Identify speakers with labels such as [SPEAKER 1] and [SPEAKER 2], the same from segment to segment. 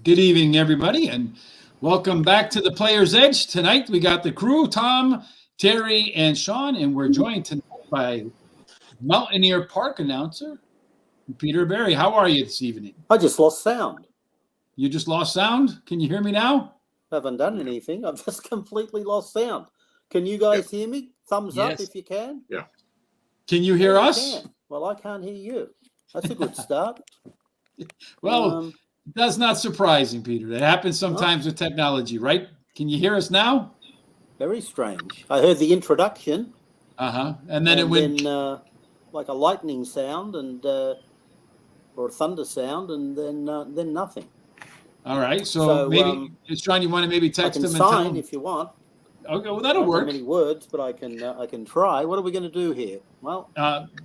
[SPEAKER 1] Good evening, everybody, and welcome back to the Player's Edge. Tonight, we got the crew, Tom, Terry, and Sean, and we're joined tonight by Mountaineer Park announcer, Peter Berry. How are you this evening?
[SPEAKER 2] I just lost sound.
[SPEAKER 1] You just lost sound? Can you hear me now?
[SPEAKER 2] I haven't done anything. I've just completely lost sound. Can you guys hear me? Thumbs up if you can.
[SPEAKER 3] Yeah.
[SPEAKER 1] Can you hear us?
[SPEAKER 2] Can. Well, I can't hear you. That's a good start.
[SPEAKER 1] Well, that's not surprising, Peter. That happens sometimes with technology, right? Can you hear us now?
[SPEAKER 2] Very strange. I heard the introduction.
[SPEAKER 1] And then it went
[SPEAKER 2] like a lightning sound and or a thunder sound, and then nothing.
[SPEAKER 1] All right. So maybe, Sean, you want to maybe text him and tell him
[SPEAKER 2] if you want.
[SPEAKER 1] Okay, well that'll work.
[SPEAKER 2] Not many words, but I can try. What are we going to do here? Well,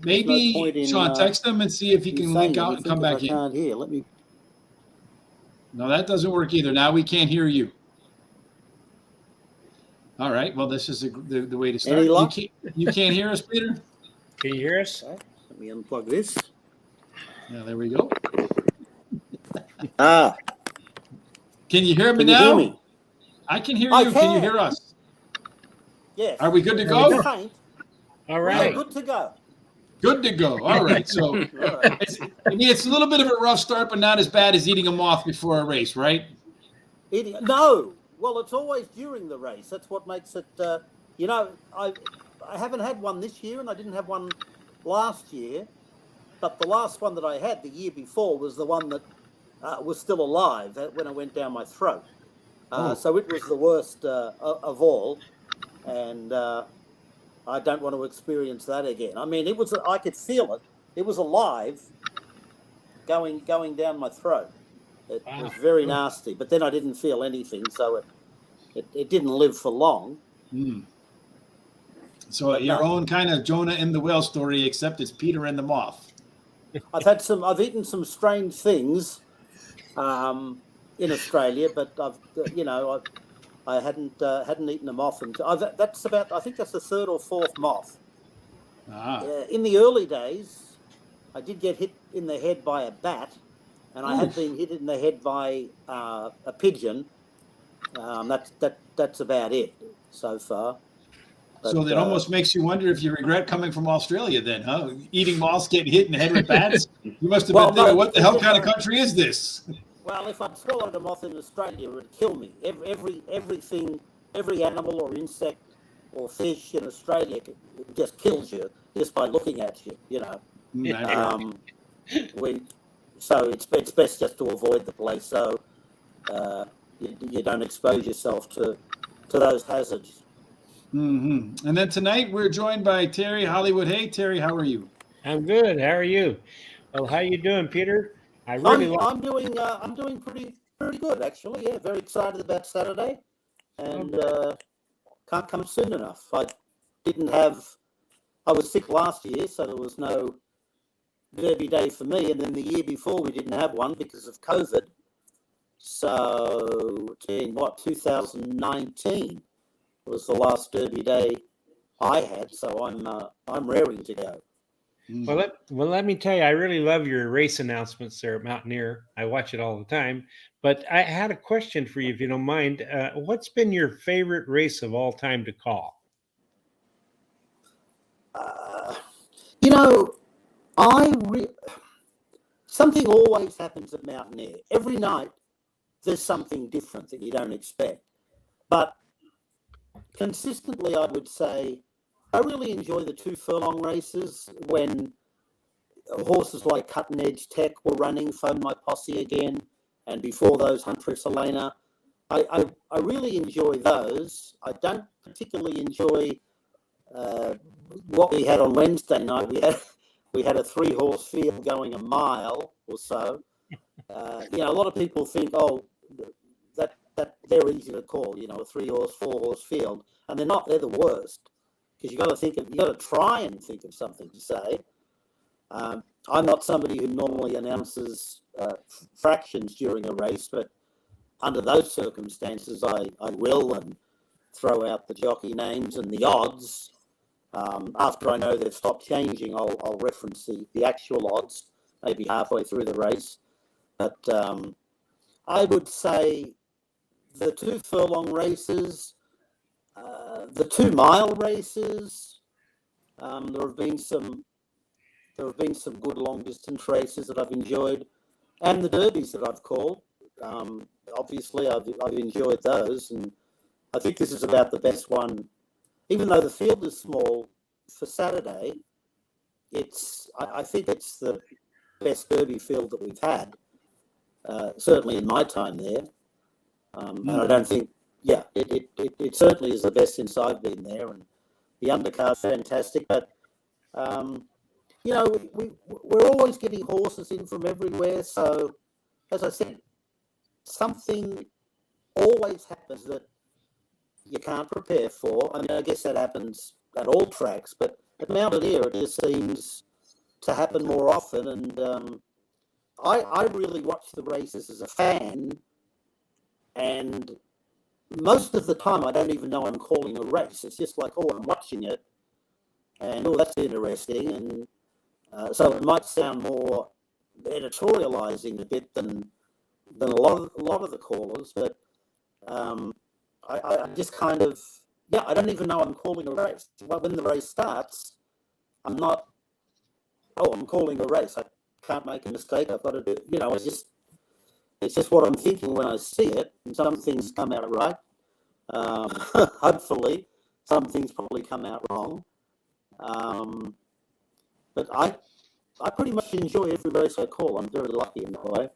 [SPEAKER 1] maybe Sean, text him and see if he can link out and come back in.
[SPEAKER 2] I can't hear. Let me.
[SPEAKER 1] No, that doesn't work either. Now we can't hear you. All right. Well, this is the way to start.
[SPEAKER 2] Any luck?
[SPEAKER 1] You can't hear us, Peter?
[SPEAKER 3] Can you hear us?
[SPEAKER 2] Okay, let me unplug this.
[SPEAKER 1] Yeah, there we go. Can you hear me now?
[SPEAKER 2] Hear me?
[SPEAKER 1] I can hear you. Can you hear us?
[SPEAKER 2] Yes.
[SPEAKER 1] Are we good to go?
[SPEAKER 3] All right.
[SPEAKER 2] Good to go.
[SPEAKER 1] Good to go. All right. So, it's a little bit of a rough start, but not as bad as eating a moth before a race, right?
[SPEAKER 2] No. Well, it's always during the race. That's what makes it. I haven't had one this year, and I didn't have one last year. But the last one that I had the year before was the one that was still alive when it went down my throat. So it was the worst of all, and I don't want to experience that again. I mean, I could feel it. It was alive, going down my throat. It was very nasty. But then I didn't feel anything, so it didn't live for long.
[SPEAKER 1] So your own kind of Jonah and the whale story, except it's Peter and the moth.
[SPEAKER 2] I've eaten some strange things in Australia, but I hadn't eaten a moth until I think that's the third or fourth moth. In the early days, I did get hit in the head by a bat, and I had been hit in the head by a pigeon. That's about it so far. But,
[SPEAKER 1] so that almost makes you wonder if you regret coming from Australia then, huh? Eating moths, getting hit in the head with bats? You must have been thinking, what the hell kind of country is this?
[SPEAKER 2] Well, if I'd swallowed a moth in Australia, it would kill me. Every animal or insect or fish in Australia just kills you just by looking at you, So it's best just to avoid the place so you don't expose yourself to those hazards.
[SPEAKER 1] And then tonight we're joined by Terry Hollywood. Hey, Terry, how are you?
[SPEAKER 3] I'm good. How are you? Well, how you doing, Peter?
[SPEAKER 2] I'm doing pretty good actually. Yeah, very excited about Saturday, and can't come soon enough. I was sick last year, so there was no Derby Day for me, and then the year before we didn't have one because of COVID. So in 2019 was the last Derby Day I had, so I'm raring to go.
[SPEAKER 3] Well, let me tell you, I really love your race announcements there at Mountaineer. I watch it all the time. But I had a question for you, if you don't mind. What's been your favorite race of all time to call?
[SPEAKER 2] Something always happens at Mountaineer. Every night, there's something different that you don't expect. But consistently, I would say, I really enjoy the 2 furlong races when horses like Cutting Edge Tech were running, Phone My Posse again, and before those, Huntress Elena. I really enjoy those. I don't particularly enjoy what we had on Wednesday night. We had a 3-horse field going a mile or so. A lot of people think, that they're easy to call, a 3-horse, 4-horse field, and they're not. They're the worst. Because you got to try and think of something to say. I'm not somebody who normally announces fractions during a race, but under those circumstances, I will and throw out the jockey names and the odds. After I know they've stopped changing, I'll reference the actual odds, maybe halfway through the race. But I would say the 2 furlong races, the 2 mile races. There have been some good long distance races that I've enjoyed, and the derbies that I've called. Obviously, I've enjoyed those, and I think this is about the best one. Even though the field is small for Saturday, I think it's the best derby field that we've had, certainly in my time there. And I don't think, it certainly is the best since I've been there. And the undercard's fantastic, but we're always getting horses in from everywhere. So, as I said, something always happens that you can't prepare for. I mean, I guess that happens at all tracks, but at Mountaineer, it just seems to happen more often. And I really watch the races as a fan, and most of the time I don't even know I'm calling a race. It's just like, oh, I'm watching it, and oh, that's interesting. And so it might sound more editorializing a bit than a lot of the callers, but I just kind of, I don't even know I'm calling a race. Well, when the race starts, I'm not, I'm calling a race. I can't make a mistake. I've got to do, it's just what I'm thinking when I see it, and some things come out right. Hopefully, some things probably come out wrong. But I pretty much enjoy every race I call. I'm very lucky in that way.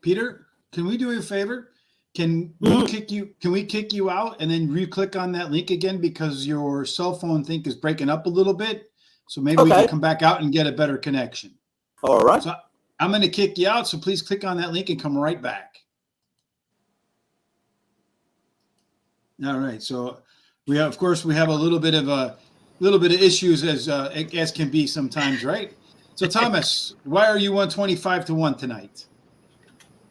[SPEAKER 1] Peter, can we do you a favor? Can we kick you out and then re-click on that link again, because your cell phone thing is breaking up a little bit? So maybe we can come back out and get a better connection.
[SPEAKER 2] All right.
[SPEAKER 1] So I'm going to kick you out. So please click on that link and come right back. All right. So we have a little bit of issues as can be sometimes, right? So Thomas, why are you 125 to 1 tonight?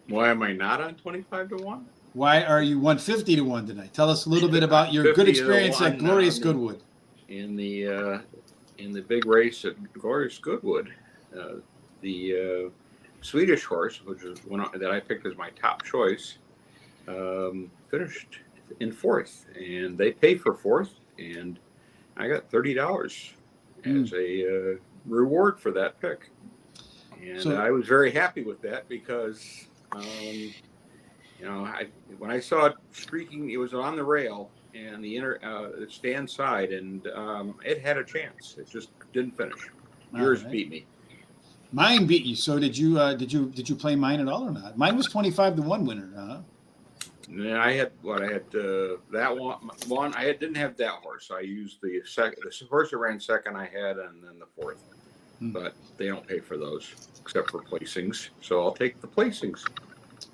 [SPEAKER 4] Why am I not on 25 to 1?
[SPEAKER 1] Why are you 150 to 1 tonight? Tell us a little bit about your good experience at Glorious Goodwood.
[SPEAKER 4] In the big race at Glorious Goodwood, the Swedish horse, which is one that I picked as my top choice, finished in 4th, and they paid for 4th, and I got $30 as a reward for that pick. And I was very happy with that because, when I saw it streaking, it was on the rail and the stand side, and it had a chance. It just didn't finish. Yours beat me.
[SPEAKER 1] Mine beat you. So did you play mine at all or not? Mine was 25 to 1 winner, huh?
[SPEAKER 4] And I had that one. I didn't have that horse. I used the horse that ran second. I had, and then the 4th. But they don't pay for those except for placings. So I'll take the placings.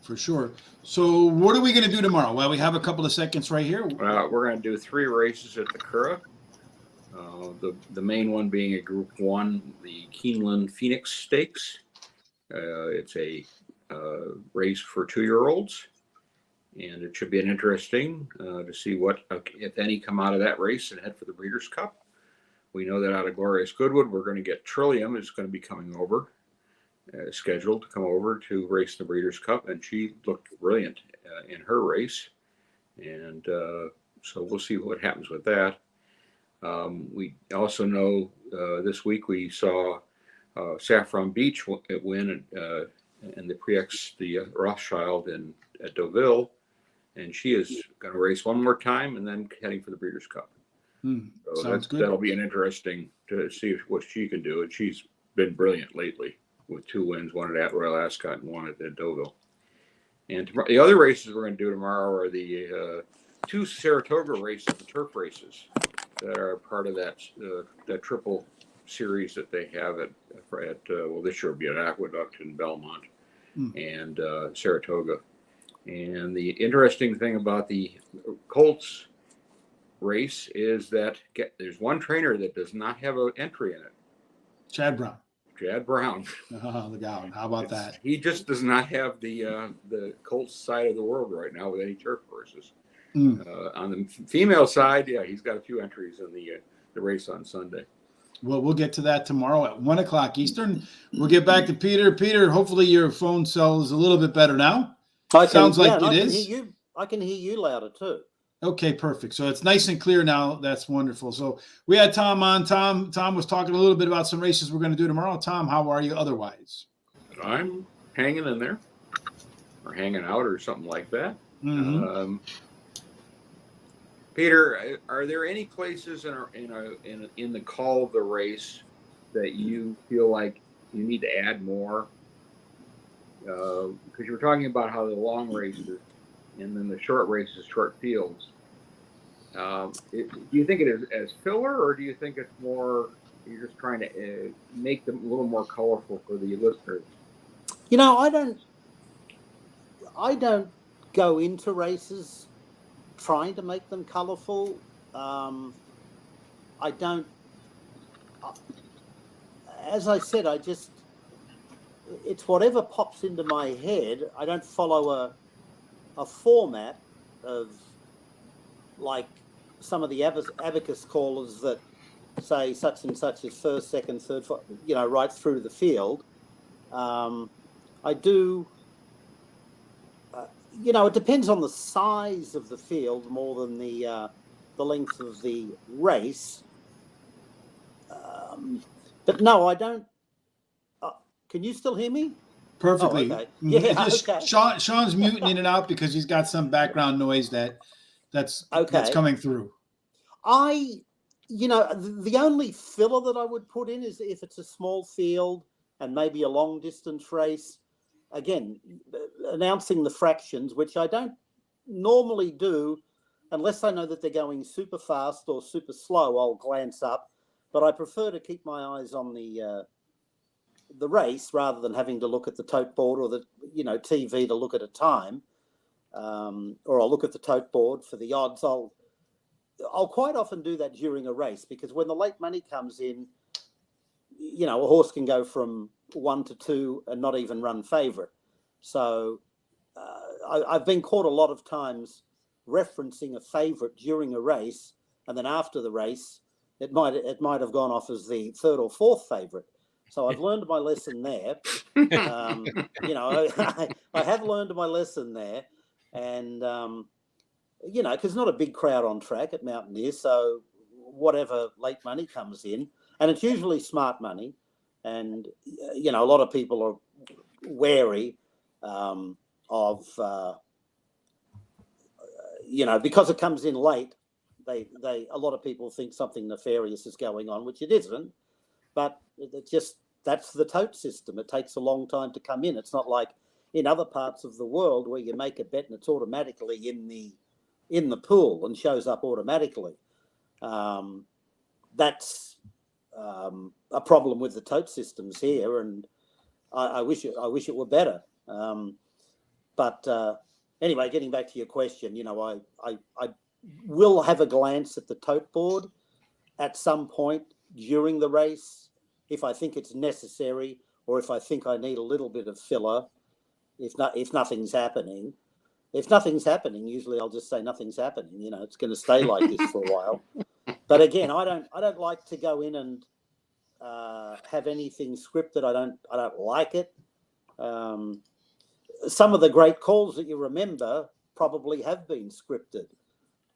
[SPEAKER 1] For sure. So what are we going to do tomorrow? Well, we have a couple of seconds right here.
[SPEAKER 4] We're going to do 3 races at the Curragh. The main one being a Group 1, the Keeneland Phoenix Stakes. It's a race for 2-year-olds. And it should be an interesting to see what, if any, come out of that race and head for the Breeders' Cup. We know that out of Glorious Goodwood, we're going to get Trillium is going to be coming over, scheduled to come over to race the Breeders' Cup, and she looked brilliant in her race. And so we'll see what happens with that. We also know this week we saw Saffron Beach win in the Prix the Rothschild at Deauville. And she is going to race one more time and then heading for the Breeders' Cup. So
[SPEAKER 1] Sounds good.
[SPEAKER 4] That'll be an interesting to see what she can do. And she's been brilliant lately with 2 wins, one at Royal Ascot and one at Deauville. And the other races we're going to do tomorrow are the 2 Saratoga races, the turf races, that are part of that triple series that they have at this year will be at Aqueduct in Belmont and Saratoga. And the interesting thing about the Colts race is that there's one trainer that does not have an entry in it.
[SPEAKER 1] Chad Brown. Look out. How about that?
[SPEAKER 4] He just does not have the Colts side of the world right now with any turf horses. On the female side, he's got a few entries in the race on Sunday.
[SPEAKER 1] Well, we'll get to that tomorrow at 1:00 Eastern. We'll get back to Peter. Peter, hopefully your phone cell is a little bit better now. Sounds like
[SPEAKER 2] and
[SPEAKER 1] it
[SPEAKER 2] I can
[SPEAKER 1] is.
[SPEAKER 2] hear you. I can hear you louder too.
[SPEAKER 1] Okay, perfect. So it's nice and clear now. That's wonderful. So we had Tom on. Tom was talking a little bit about some races we're going to do tomorrow. Tom, how are you otherwise?
[SPEAKER 4] I'm hanging in there, or hanging out, or something like that.
[SPEAKER 1] Mm-hmm.
[SPEAKER 4] Peter, are there any places in the call of the race that you feel like you need to add more? Because you were talking about how the long races and then the short races, short fields. Do you think it is as filler, or do you think it's more you're just trying to make them a little more colorful for the listeners?
[SPEAKER 2] You know, I don't go into races trying to make them colourful. I don't. As I said, it's whatever pops into my head. I don't follow a format of like some of the abacus callers that say such and such is first, second, third, fourth, right through the field. I do. It depends on the size of the field more than the length of the race. But no, I don't. Can you still hear me?
[SPEAKER 1] Perfectly.
[SPEAKER 2] Oh, okay.
[SPEAKER 1] Mm-hmm.
[SPEAKER 2] Yeah.
[SPEAKER 1] Just
[SPEAKER 2] Okay.
[SPEAKER 1] Sean's muting in and out because he's got some background noise that's coming through.
[SPEAKER 2] The only filler that I would put in is if it's a small field and maybe a long distance race. Again, announcing the fractions, which I don't normally do unless I know that they're going super fast or super slow. I'll glance up, but I prefer to keep my eyes on the race rather than having to look at the tote board or the TV to look at a time, or I'll look at the tote board for the odds. I'll quite often do that during a race because when the late money comes in, a horse can go from 1 to 2 and not even run favourite. So I've been caught a lot of times referencing a favourite during a race, and then after the race, it might have gone off as the third or fourth favourite. So I've learned my lesson there. I have learned my lesson there, and because not a big crowd on track at Mountaineer, so whatever late money comes in, and it's usually smart money, and a lot of people are wary of because it comes in late. A lot of people think something nefarious is going on, which it isn't, but that's the tote system. It takes a long time to come in. It's not like in other parts of the world where you make a bet and it's automatically in the pool and shows up automatically. That's a problem with the tote systems here, and I wish it were better. But anyway, getting back to your question, I will have a glance at the tote board at some point during the race if I think it's necessary, or if I think I need a little bit of filler. If nothing's happening. If nothing's happening, usually I'll just say nothing's happening. It's going to stay like this for a while. But again, I don't like to go in and have anything scripted. I don't like it. Some of the great calls that you remember probably have been scripted,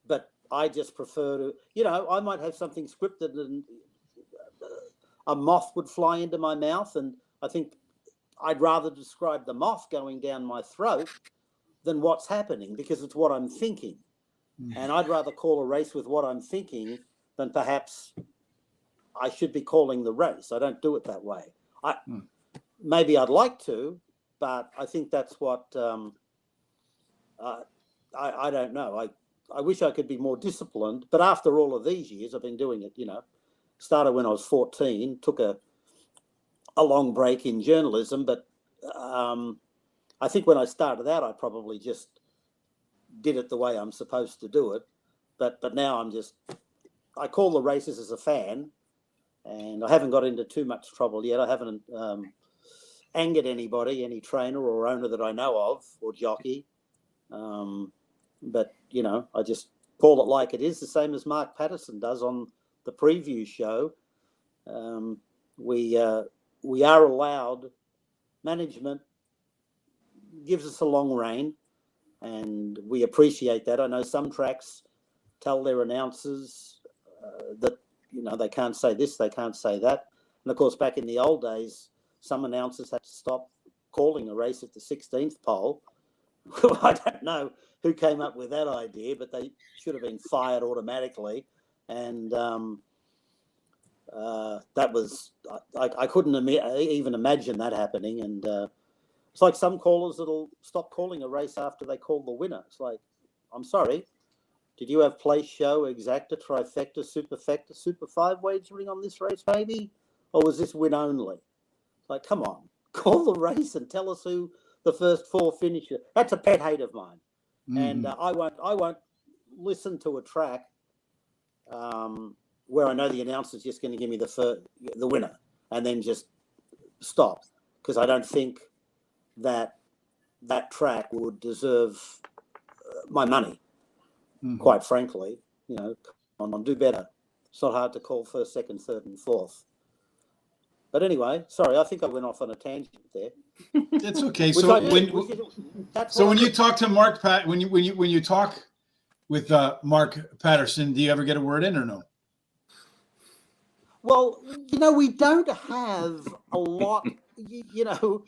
[SPEAKER 2] but I just prefer to. I might have something scripted and a moth would fly into my mouth, and I think I'd rather describe the moth going down my throat than what's happening, because it's what I'm thinking. And I'd rather call a race with what I'm thinking than perhaps I should be calling the race. I don't do it that way. Maybe I'd like to, but I think that's what I don't know. I wish I could be more disciplined, but after all of these years, I've been doing it, started when I was 14, took a long break in journalism, but I think when I started out, I probably just did it the way I'm supposed to do it. But now I call the races as a fan, and I haven't got into too much trouble yet. I haven't angered anybody, any trainer or owner that I know of, or jockey. But, I just call it like it is, the same as Mark Patterson does on the preview show. We are allowed, management gives us a long rein. and we appreciate that. I know some tracks tell their announcers that, you know, they can't say this, they can't say that. And of course, back in the old days, some announcers had to stop calling a race at the 16th pole. I don't know who came up with that idea, but they should have been fired automatically. And that was, I couldn't even imagine that happening. And it's like some callers that'll stop calling a race after they call the winner. It's like, I'm sorry, did you have place, show, exacta, trifecta, superfecta, super 5 wagering on this race, maybe? Or was this win only? Like, come on, call the race and tell us who the first 4 finisher. That's a pet hate of mine. Mm-hmm. And I won't listen to a track where I know the announcer's just going to give me the winner and then just stop, because I don't think that track would deserve my money. Mm-hmm. Quite frankly, you know, come on, do better. It's not hard to call first, second, third, and fourth. But anyway, sorry, I think I went off on a tangent there.
[SPEAKER 1] That's okay. So when you talk to Mark when you talk with Mark Patterson, do you ever get a word in or no?
[SPEAKER 2] Well, you know, we don't have a lot. You know,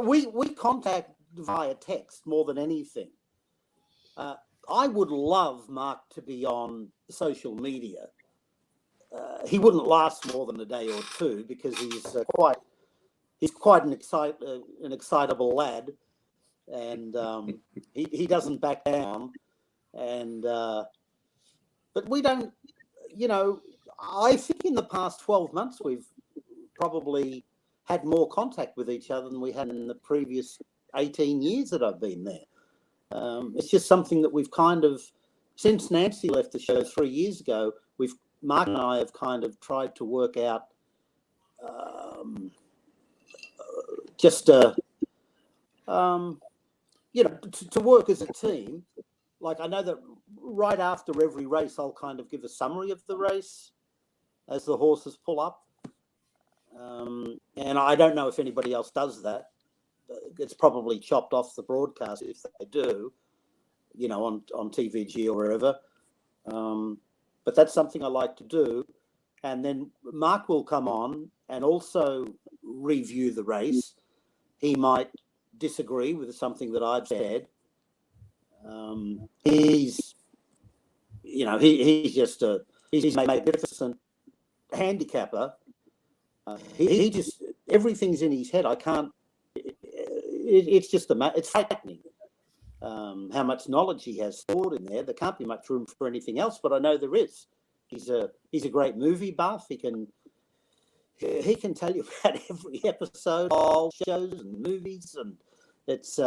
[SPEAKER 2] we contact via text more than anything. I would love Mark to be on social media. He wouldn't last more than a day or two because he's quite an excitable lad, and he doesn't back down. And but we don't, you know, I think in the past 12 months we've probably had more contact with each other than we had in the previous 18 years that I've been there. It's just something that we've kind of, since Nancy left the show 3 years ago, Mark and I have kind of tried to work out you know, to work as a team. Like, I know that right after every race, I'll kind of give a summary of the race as the horses pull up. And I don't know if anybody else does that. It's probably chopped off the broadcast if they do, you know, on TVG or wherever. But that's something I like to do. And then Mark will come on and also review the race. He might disagree with something that I've said. He's a magnificent handicapper. He just, everything's in his head. I can't, it's frightening how much knowledge he has stored in there. There can't be much room for anything else, but I know there is. He's a great movie buff. He can tell you about every episode, all shows and movies, and it's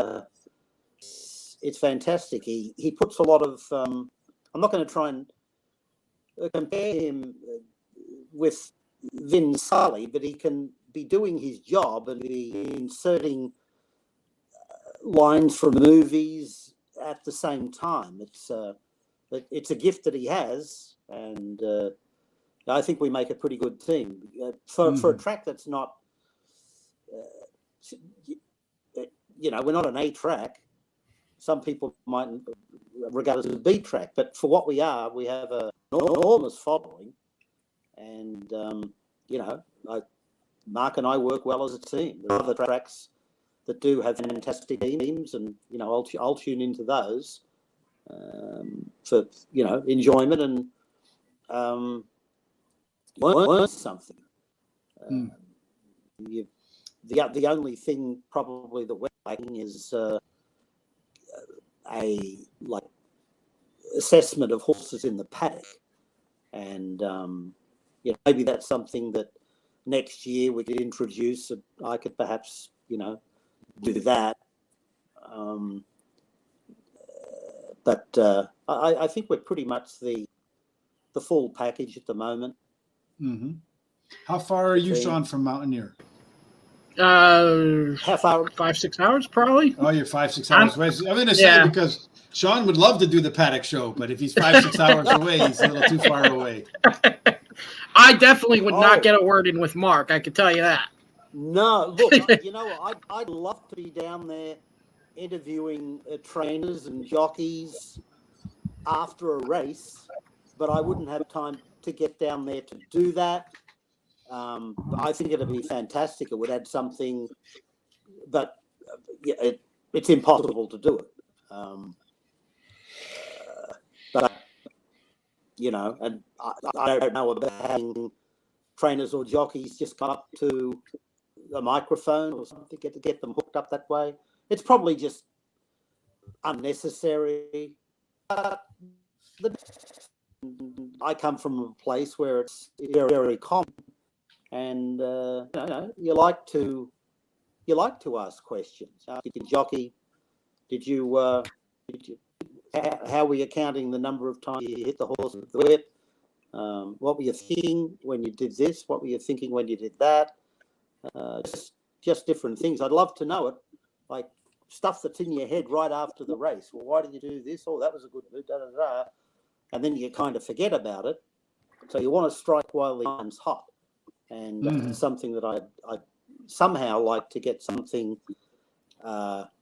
[SPEAKER 2] fantastic. He puts a lot of. I'm not going to try and compare him with Vin Scully, but he can be doing his job and be inserting lines from movies at the same time. It's a gift that he has, and I think we make a pretty good team for a track that's not. You know, we're not an A track. Some people might regard us as a B track, but for what we are, we have an enormous following, and you know, Mark and I work well as a team. There are other tracks that do have fantastic teams, and you know, I'll tune into those for, you know, enjoyment and learn something. The only thing probably that we're lacking is a assessment of horses in the paddock, and you know, maybe that's something that next year we could introduce. I could perhaps, you know, do that. But I think we're pretty much the full package at the moment.
[SPEAKER 1] Mm-hmm. How far are you, Sean, from Mountaineer?
[SPEAKER 2] How far?
[SPEAKER 5] 5-6 hours, probably.
[SPEAKER 1] Oh, you're 5-6 hours away. I'm going to say, because Sean would love to do the paddock show, but if he's 5-6 hours away, he's a little too far away.
[SPEAKER 5] I definitely would not get a word in with Mark. I can tell you that.
[SPEAKER 2] No, look, I'd love to be down there interviewing trainers and jockeys after a race, but I wouldn't have time to get down there to do that. I think it'd be fantastic. It would add something, but it's impossible to do it. But and I don't know about having trainers or jockeys just come up to a microphone or something to get them hooked up that way. It's probably just unnecessary. But I come from a place where it's very, very common, and you like to ask questions. You can jockey. How were you counting the number of times you hit the horse with the whip? What were you thinking when you did this? What were you thinking when you did that? Just different things. I'd love to know it, like stuff that's in your head right after the race. Well, why did you do this? Oh, that was a good move, da da da. And then you kind of forget about it. So you want to strike while the iron's hot, and that's something that I somehow like to get something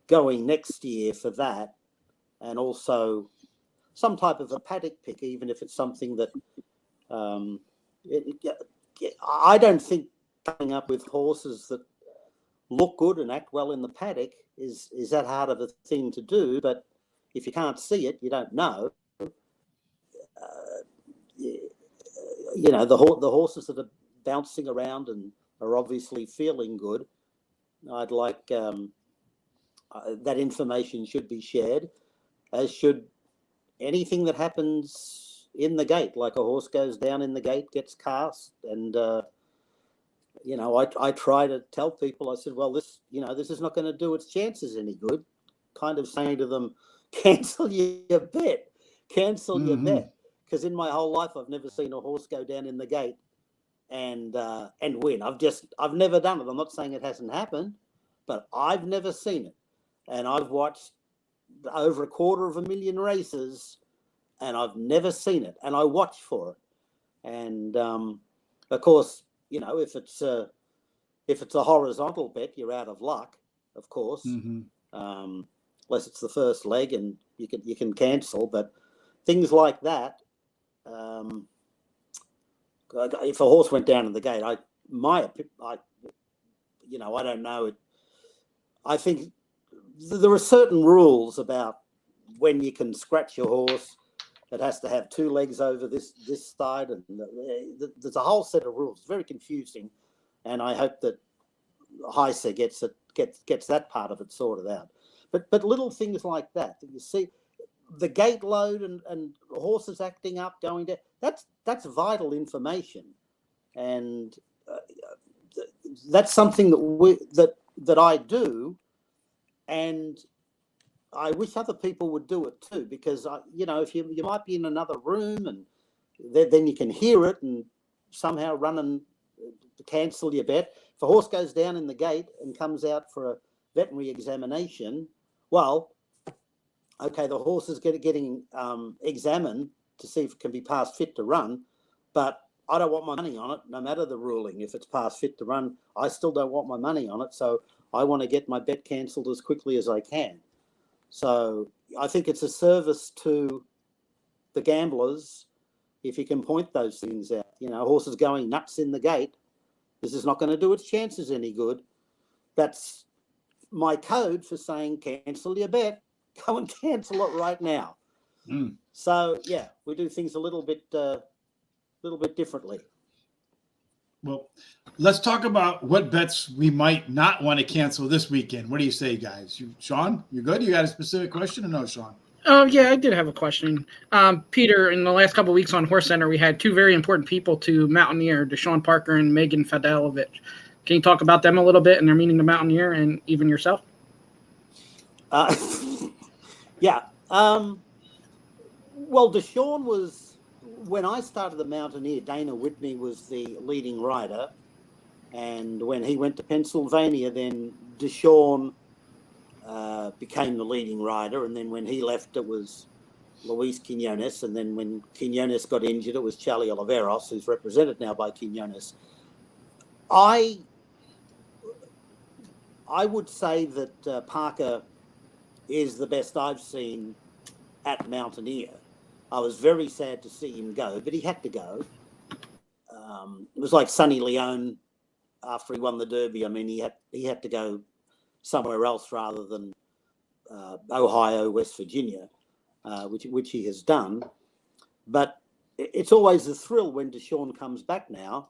[SPEAKER 2] going next year for that, and also some type of a paddock pick, even if it's something that I don't think coming up with horses that look good and act well in the paddock is that hard of a thing to do. But if you can't see it, you don't know. The horses that are bouncing around and are obviously feeling good, I'd like that information should be shared, as should anything that happens in the gate, like a horse goes down in the gate, gets cast, and I try to tell people, I said, well, this is not going to do its chances any good, kind of saying to them, cancel your bet, your bet. Because in my whole life, I've never seen a horse go down in the gate and win. I've never done it. I'm not saying it hasn't happened, but I've never seen it. And I've watched over 250,000 races, and I've never seen it. And I watch for it. And of course, if it's a horizontal bet, you're out of luck, of course, unless it's the first leg and you can cancel. But things like that. If a horse went down in the gate, I don't know. I think there are certain rules about when you can scratch your horse. It has to have 2 legs over this side, and there's a whole set of rules. It's very confusing, and I hope that Heise gets that part of it sorted out. But little things like that you see. The gate load and horses acting up, going down, that's vital information, and that's something that I do, and I wish other people would do it too, because if you might be in another room and then you can hear it and somehow run and cancel your bet. If a horse goes down in the gate and comes out for a veterinary examination, well, okay, the horse is getting examined to see if it can be past fit to run, but I don't want my money on it, no matter the ruling. If it's past fit to run, I still don't want my money on it, so I want to get my bet cancelled as quickly as I can. So I think it's a service to the gamblers if you can point those things out. Horses going nuts in the gate, this is not going to do its chances any good. That's my code for saying cancel your bet. Go and cancel it right now. So yeah, we do things a little bit differently.
[SPEAKER 1] Well, let's talk about what bets we might not want to cancel this weekend. What do you say, guys? Sean, you good? You got a specific question or no, Sean?
[SPEAKER 5] Oh, yeah, I did have a question. Peter, in the last couple of weeks on Horse Center, we had 2 very important people to Mountaineer, Deshaun Parker and Megan Fadelovich. Can you talk about them a little bit and their meaning to Mountaineer and even yourself?
[SPEAKER 2] Yeah. Well, Deshaun was, when I started the Mountaineer, Dana Whitney was the leading rider. And when he went to Pennsylvania, then Deshaun became the leading rider. And then when he left, it was Luis Quinones. And then when Quinones got injured, it was Charlie Oliveros, who's represented now by Quinones. I I would say that Parker is the best I've seen at Mountaineer. I was very sad to see him go, but he had to go. It was like Sonny Leone after he won the Derby. I mean, he had to go somewhere else rather than Ohio, West Virginia, which he has done. But it's always a thrill when Deshaun comes back now,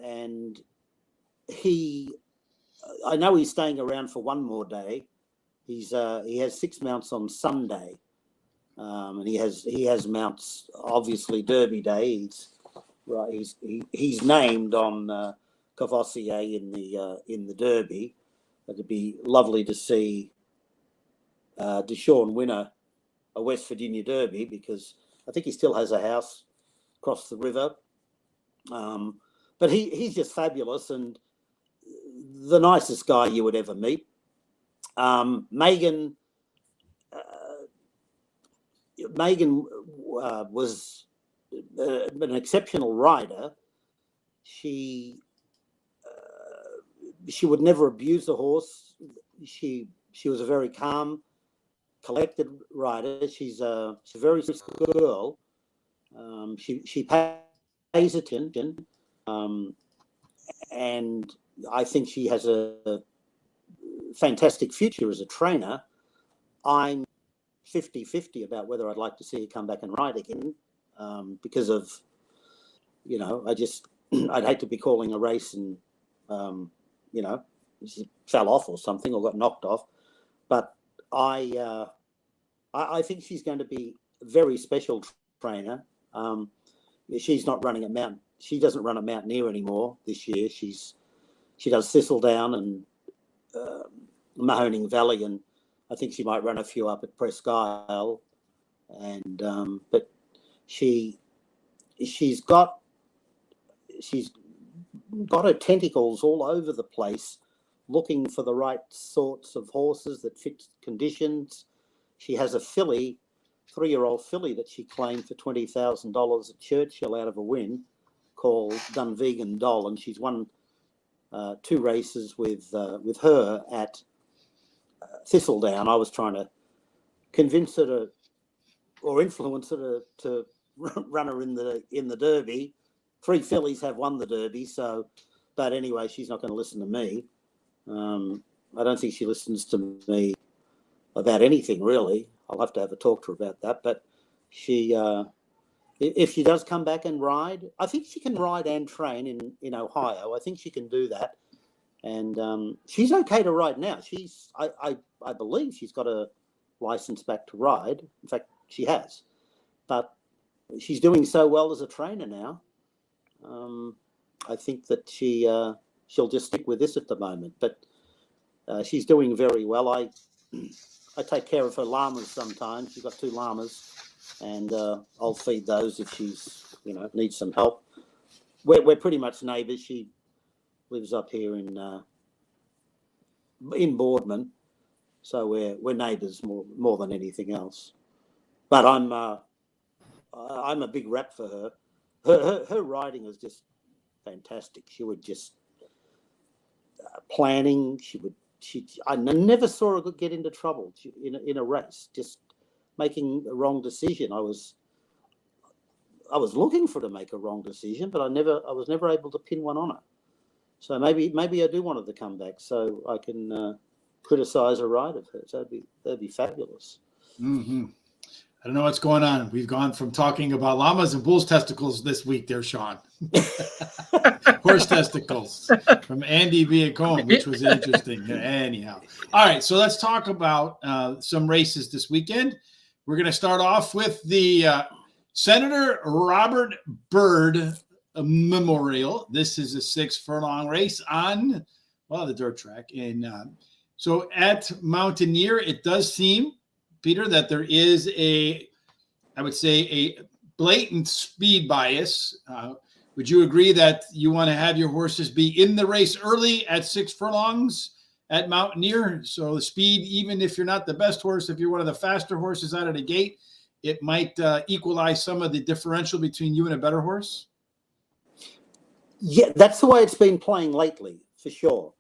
[SPEAKER 2] and I know he's staying around for one more day. He has 6 mounts on Sunday, and he has mounts obviously Derby Day. He's named on Cavossier in the Derby. It'd be lovely to see Deshaun win a West Virginia Derby, because I think he still has a house across the river. But he's just fabulous and the nicest guy you would ever meet. Megan was an exceptional rider. She would never abuse a horse. She was a very calm, collected rider. She's a very good girl. She pays attention, and I think she has a fantastic future as a trainer. I'm 50-50 about whether I'd like to see her come back and ride again, because of, I'd hate to be calling a race and, she fell off or something or got knocked off. But I think she's going to be a very special trainer. She's not running at Mount. She doesn't run at Mountaineer anymore this year. She does Thistledown and Mahoning Valley, and I think she might run a few up at Presque Isle. And but she's got her tentacles all over the place, looking for the right sorts of horses that fit conditions. She has a filly, 3-year-old filly that she claimed for $20,000 at Churchill out of a win, called Dunvegan Doll, and she's won 2 races with her at Thistledown. I was trying to convince her or influence her to run her in the Derby. 3 fillies have won the Derby, but anyway, she's not going to listen to me. I don't think she listens to me about anything, really. I'll have to have a talk to her about that. But she, if she does come back and ride, I think she can ride and train in Ohio. I think she can do that. And she's okay to ride now. I believe she's got a license back to ride. In fact, she has. But she's doing so well as a trainer now. I think that she'll just stick with this at the moment. But she's doing very well. I take care of her llamas sometimes. She's got 2 llamas, and I'll feed those if she's needs some help. We're pretty much neighbours. She lives up here in Boardman, so we're neighbours more than anything else. But I'm a big rap for her. Her riding is just fantastic. She would just planning. I never saw her get into trouble in a race, just making a wrong decision. I was looking for her to make a wrong decision, but I was never able to pin one on her. So maybe I do want her to come back so I can criticize a ride of hers. That'd be fabulous.
[SPEAKER 1] Mm-hmm. I don't know what's going on. We've gone from talking about llamas and bulls' testicles this week there, Sean. Horse testicles from Andy Viacone, which was interesting. Anyhow. All right, so let's talk about some races this weekend. We're going to start off with the Senator Robert Byrd Memorial. This is a 6-furlong race on, the dirt track. And so at Mountaineer, it does seem, Peter, that there is a blatant speed bias. Would you agree that you want to have your horses be in the race early at 6 furlongs at Mountaineer? So the speed, even if you're not the best horse, if you're one of the faster horses out of the gate, it might equalize some of the differential between you and a better horse?
[SPEAKER 2] Yeah, that's the way it's been playing lately, for sure.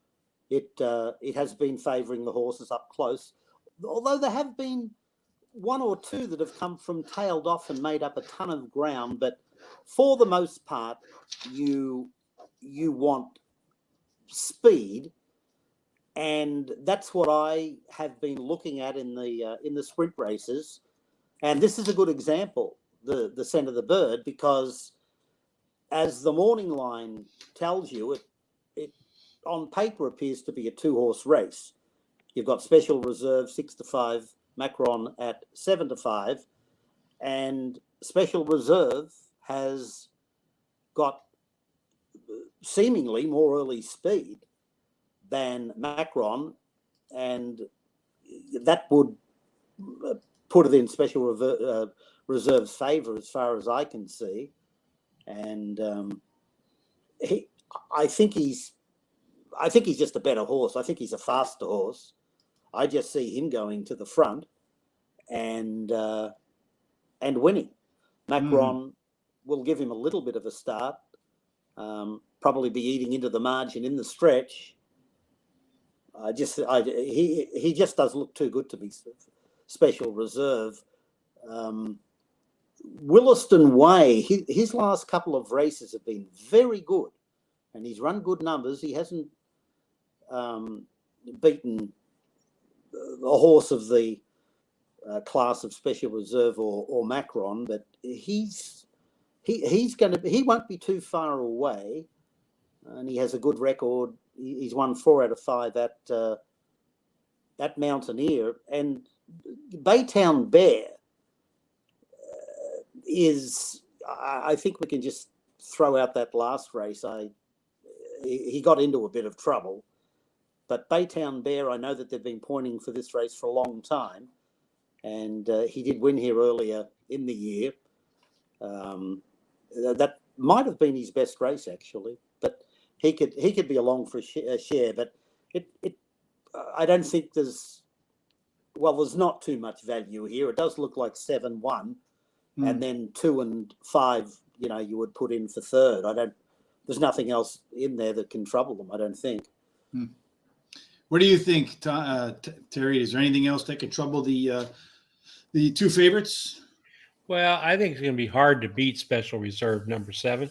[SPEAKER 2] it has been favouring the horses up close, although there have been one or two that have come from tailed off and made up a ton of ground. But for the most part, you want speed, and that's what I have been looking at in the sprint races. And this is a good example, the Scent of the Bird, because as the morning line tells you, it on paper appears to be a 2-horse race. You've got Special Reserve 6-5, Macron at 7-5, and Special Reserve has got seemingly more early speed than Macron, and that would put it in Special Reserve's favour as far as I can see. And I think he's just a better horse. I think he's a faster horse. I just see him going to the front and winning. Macron will give him a little bit of a start. Probably be eating into the margin in the stretch. He just does look too good to be Special Reserve. Williston Way, his last couple of races have been very good, and he's run good numbers. He hasn't beaten a horse of the class of Special Reserve or Macron, but he won't be too far away, and he has a good record. He's won 4 out of 5 at Mountaineer. And Baytown Bear I think we can just throw out that last race. He got into a bit of trouble, but Baytown Bear, I know that they've been pointing for this race for a long time, and he did win here earlier in the year. That might have been his best race, actually, but he could be along for a share. But I don't think there's not too much value here. It does look like 7-1. And then 2 and 5, you would put in for third. There's nothing else in there that can trouble them, I don't think.
[SPEAKER 1] What do you think, Terry? Is there anything else that could trouble the 2 favorites?
[SPEAKER 3] Well, I think it's going to be hard to beat Special Reserve number 7.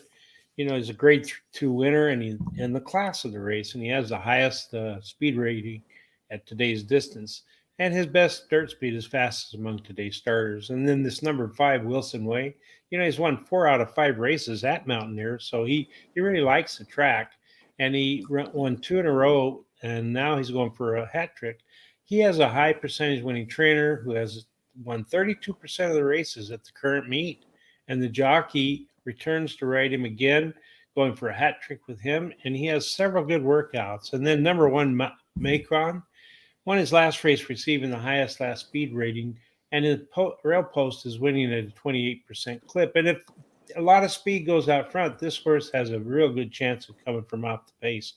[SPEAKER 3] He's a grade 2 winner, and in the class of the race, and he has the highest speed rating at today's distance. And his best dirt speed is fastest among today's starters. And then this number 5, Wilson Way, he's won 4 out of 5 races at Mountaineer. So he really likes the track. And he won 2 in a row, and now he's going for a hat trick. He has a high percentage winning trainer who has won 32% of the races at the current meet. And the jockey returns to ride him again, going for a hat trick with him. And he has several good workouts. And then number 1, Macron, won his last race, receiving the highest last speed rating, and his rail post is winning at a 28% clip. And if a lot of speed goes out front, this horse has a real good chance of coming from off the pace.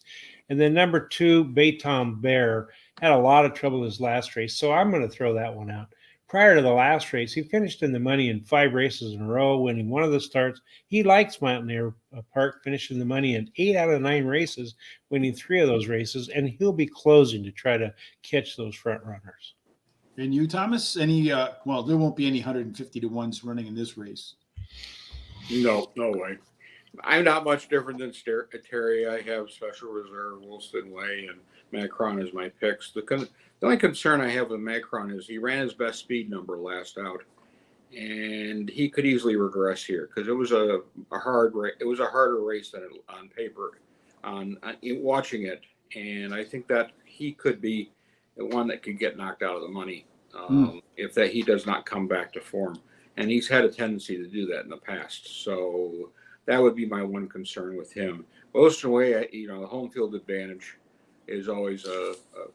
[SPEAKER 3] And then number 2, Baytown Bear, had a lot of trouble his last race, so I'm going to throw that one out. Prior to the last race, he finished in the money in 5 races in a row, winning 1 of the starts. He likes Mountaineer Park, finishing the money in 8 out of 9 races, winning 3 of those races, and he'll be closing to try to catch those front runners.
[SPEAKER 1] And you, Thomas? Any? There won't be any 150 to 1s running in this race.
[SPEAKER 4] No way. I'm not much different than Terry. I have Special Reserve, Wilson Way, and Macron as my picks. The only concern I have with Macron is he ran his best speed number last out, and he could easily regress here because it was a hard race. It was a harder race than on paper, watching it, and I think that he could be the one that could get knocked out of the money if he does not come back to form, and he's had a tendency to do that in the past. So that would be my one concern with him. Wilson Way, the home field advantage is always a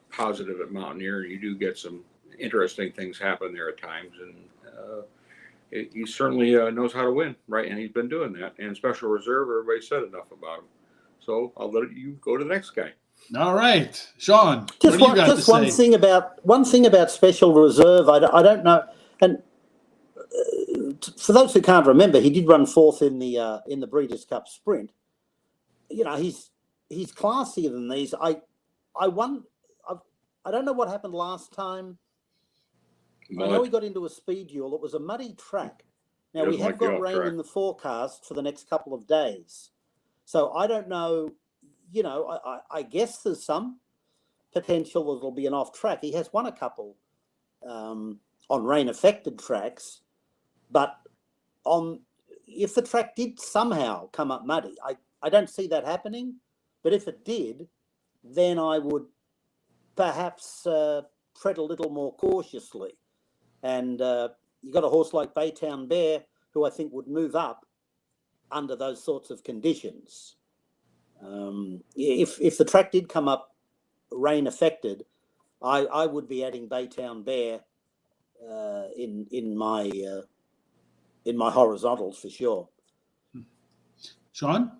[SPEAKER 4] positive at Mountaineer. You do get some interesting things happen there at times, and he certainly knows how to win, right? And he's been doing that. And Special Reserve, everybody said enough about him. So I'll let you go to the next guy.
[SPEAKER 1] All right, Sean.
[SPEAKER 2] Just one thing about Special Reserve. I don't know, and for those who can't remember, he did run 4th in the Breeders' Cup Sprint. He's classier than these. I don't know what happened last time. I know
[SPEAKER 4] Mud.
[SPEAKER 2] we got into a speed duel. It was a muddy track. Now,
[SPEAKER 4] It
[SPEAKER 2] we
[SPEAKER 4] was
[SPEAKER 2] have
[SPEAKER 4] like
[SPEAKER 2] got
[SPEAKER 4] the off
[SPEAKER 2] rain
[SPEAKER 4] track.
[SPEAKER 2] in the forecast for the next couple of days. So I don't know, I guess there's some potential that it'll be an off track. He has won a couple on rain affected tracks, but if the track did somehow come up muddy, I don't see that happening. But if it did, then I would perhaps tread a little more cautiously. And you got a horse like Baytown Bear, who I think would move up under those sorts of conditions. If the track did come up rain affected, I would be adding Baytown Bear in my horizontals for sure.
[SPEAKER 1] Sean?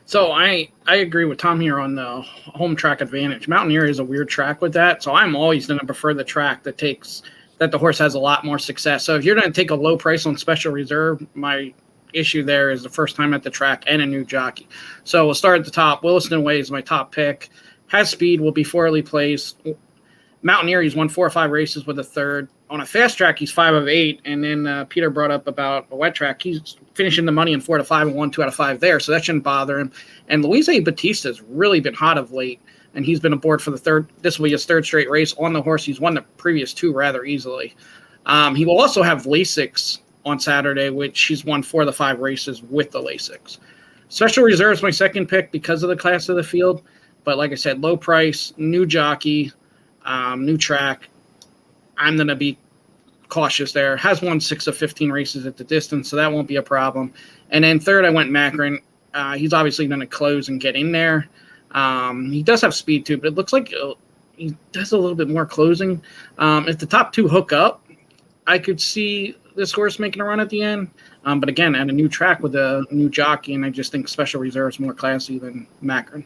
[SPEAKER 5] So I agree with Tom here on the home track advantage. Mountaineer is a weird track with that, so I'm always going to prefer the track that the horse has a lot more success. So if you're going to take a low price on special reserve, my issue there is the first time at the track and a new jockey. So we'll start at the top. Williston Way is my top pick. Has speed, will be 4 placed. Mountaineer, he's won 4 or 5 races with a third. On a fast track, he's 5 of 8. And then Peter brought up about a wet track. He's finishing the money in 4 to 5 and won 2 out of 5 there. So that shouldn't bother him. And Luis A. Batista's really been hot of late. And he's been aboard for this will be his 3rd straight race on the horse. He's won the previous 2 rather easily. He will also have Lasix on Saturday, which he's won 4 of the 5 races with the Lasix. Special reserve is my second pick because of the class of the field. But like I said, low price, new jockey, new track. I'm going to be cautious there. Has won 6 of 15 races at the distance, so that won't be a problem. And then third, I went Macron. He's obviously going to close and get in there. He does have speed too, but it looks like he does a little bit more closing. If the top 2 hook up, I could see this horse making a run at the end. But again, at a new track with a new jockey, and I just think special reserve is more classy than Macron.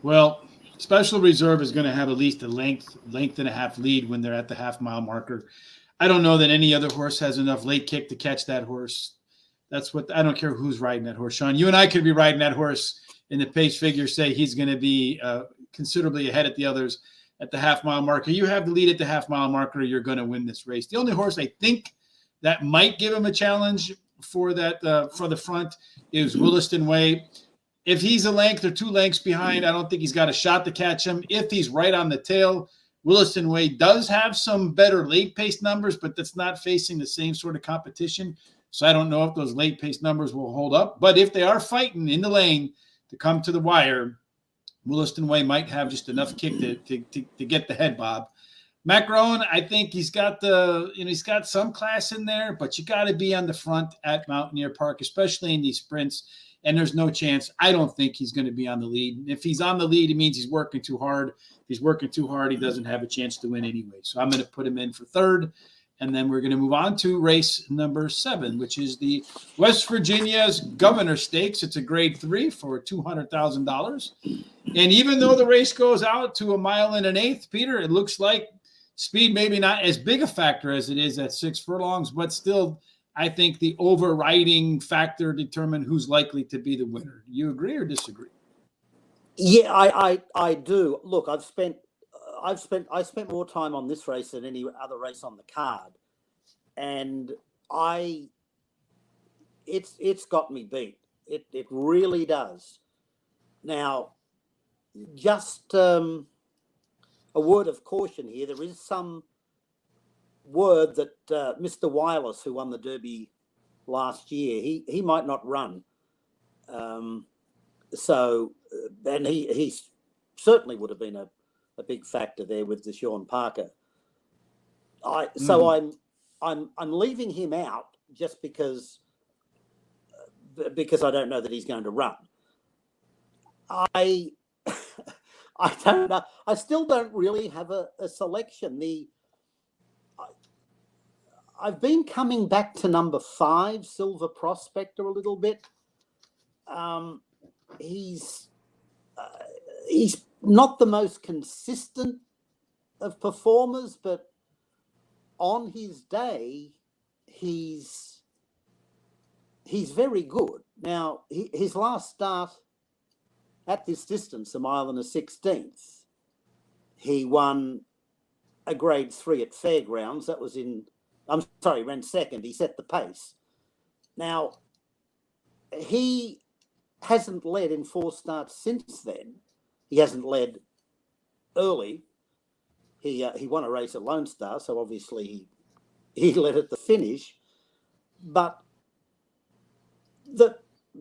[SPEAKER 1] Well, special reserve is going to have at least a length and a half lead when they're at the half-mile marker. I don't know that any other horse has enough late kick to catch that horse. I don't care who's riding that horse. Sean, you and I could be riding that horse, and the pace figures say he's going to be considerably ahead of the others at the half-mile marker. You have the lead at the half-mile marker, you're going to win this race. The only horse I think that might give him a challenge for the front is Williston Way. If he's a length or 2 lengths behind, I don't think he's got a shot to catch him. If he's right on the tail, Williston Way does have some better late pace numbers, but that's not facing the same sort of competition. So I don't know if those late pace numbers will hold up. But if they are fighting in the lane to come to the wire, Williston Way might have just enough kick to get the head bob. Macron, I think he's got some class in there, but you got to be on the front at Mountaineer Park, especially in these sprints. And there's no chance. I don't think he's going to be on the lead. If he's on the lead, it means he's working too hard. If he's working too hard, he doesn't have a chance to win anyway. So I'm going to put him in for third. And then we're going to move on to race number 7, which is the West Virginia's Governor Stakes. It's a grade 3 for $200,000. And even though the race goes out to 1 1/8 miles, Peter, it looks like speed maybe not as big a factor as it is at 6 furlongs, but still, I think the overriding factor determine who's likely to be the winner. Do you agree or disagree?
[SPEAKER 2] Yeah, I do. Look, I spent more time on this race than any other race on the card, and it's got me beat. It really does. Now, just a word of caution here. There is some word that Mr. Wireless, who won the Derby last year, he might not run. And he certainly would have been a big factor there with Deshaun Parker. So I'm leaving him out just because I don't know that he's going to run. I don't know. I still don't really have a selection. I've been coming back to number 5, Silver Prospector, a little bit. He's not the most consistent of performers, but on his day, he's very good. Now, his last start at this distance, 1 1/16 miles, He won a grade 3 at Fairgrounds. That was ran second. He set the pace. Now, he hasn't led in 4 starts since then. He hasn't led early. He won a race at Lone Star, so obviously he led at the finish. But the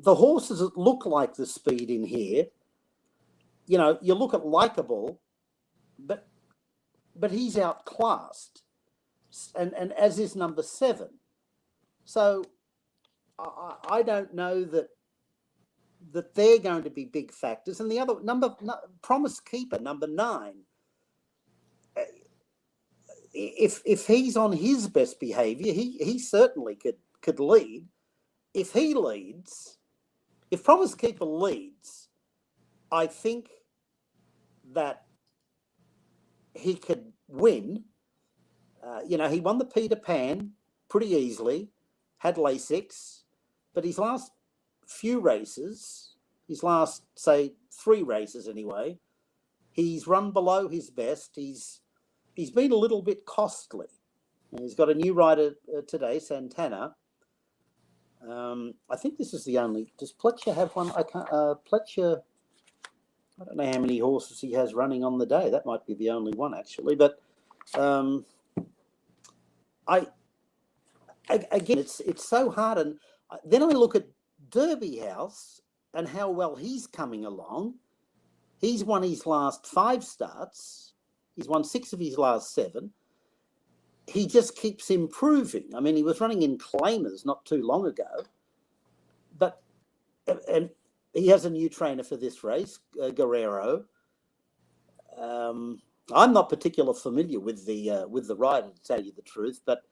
[SPEAKER 2] horses that look like the speed in here, you know, you look at Likeable, but he's outclassed, and as is number 7. So I don't know that they're going to be big factors. And the other Promise Keeper, number 9. If he's on his best behaviour, he certainly could lead. If he leads, if Promise Keeper leads, I think that he could win. You know, he won the Peter Pan pretty easily, had Lasix, but his last few races, his last, say, 3 races anyway, he's run below his best. He's been a little bit costly. He's got a new rider today, Santana. I think this is the only. Does Pletcher have one? I can't. Pletcher. I don't know how many horses he has running on the day. That might be the only one actually. But again, it's so hard. And then I look at Derby House and how well he's coming along. He's won his last 5 starts. He's won 6 of his last 7. He just keeps improving. I mean, he was running in Claimers not too long ago, and he has a new trainer for this race, Guerrero. I'm not particularly familiar with the rider, to tell you the truth, but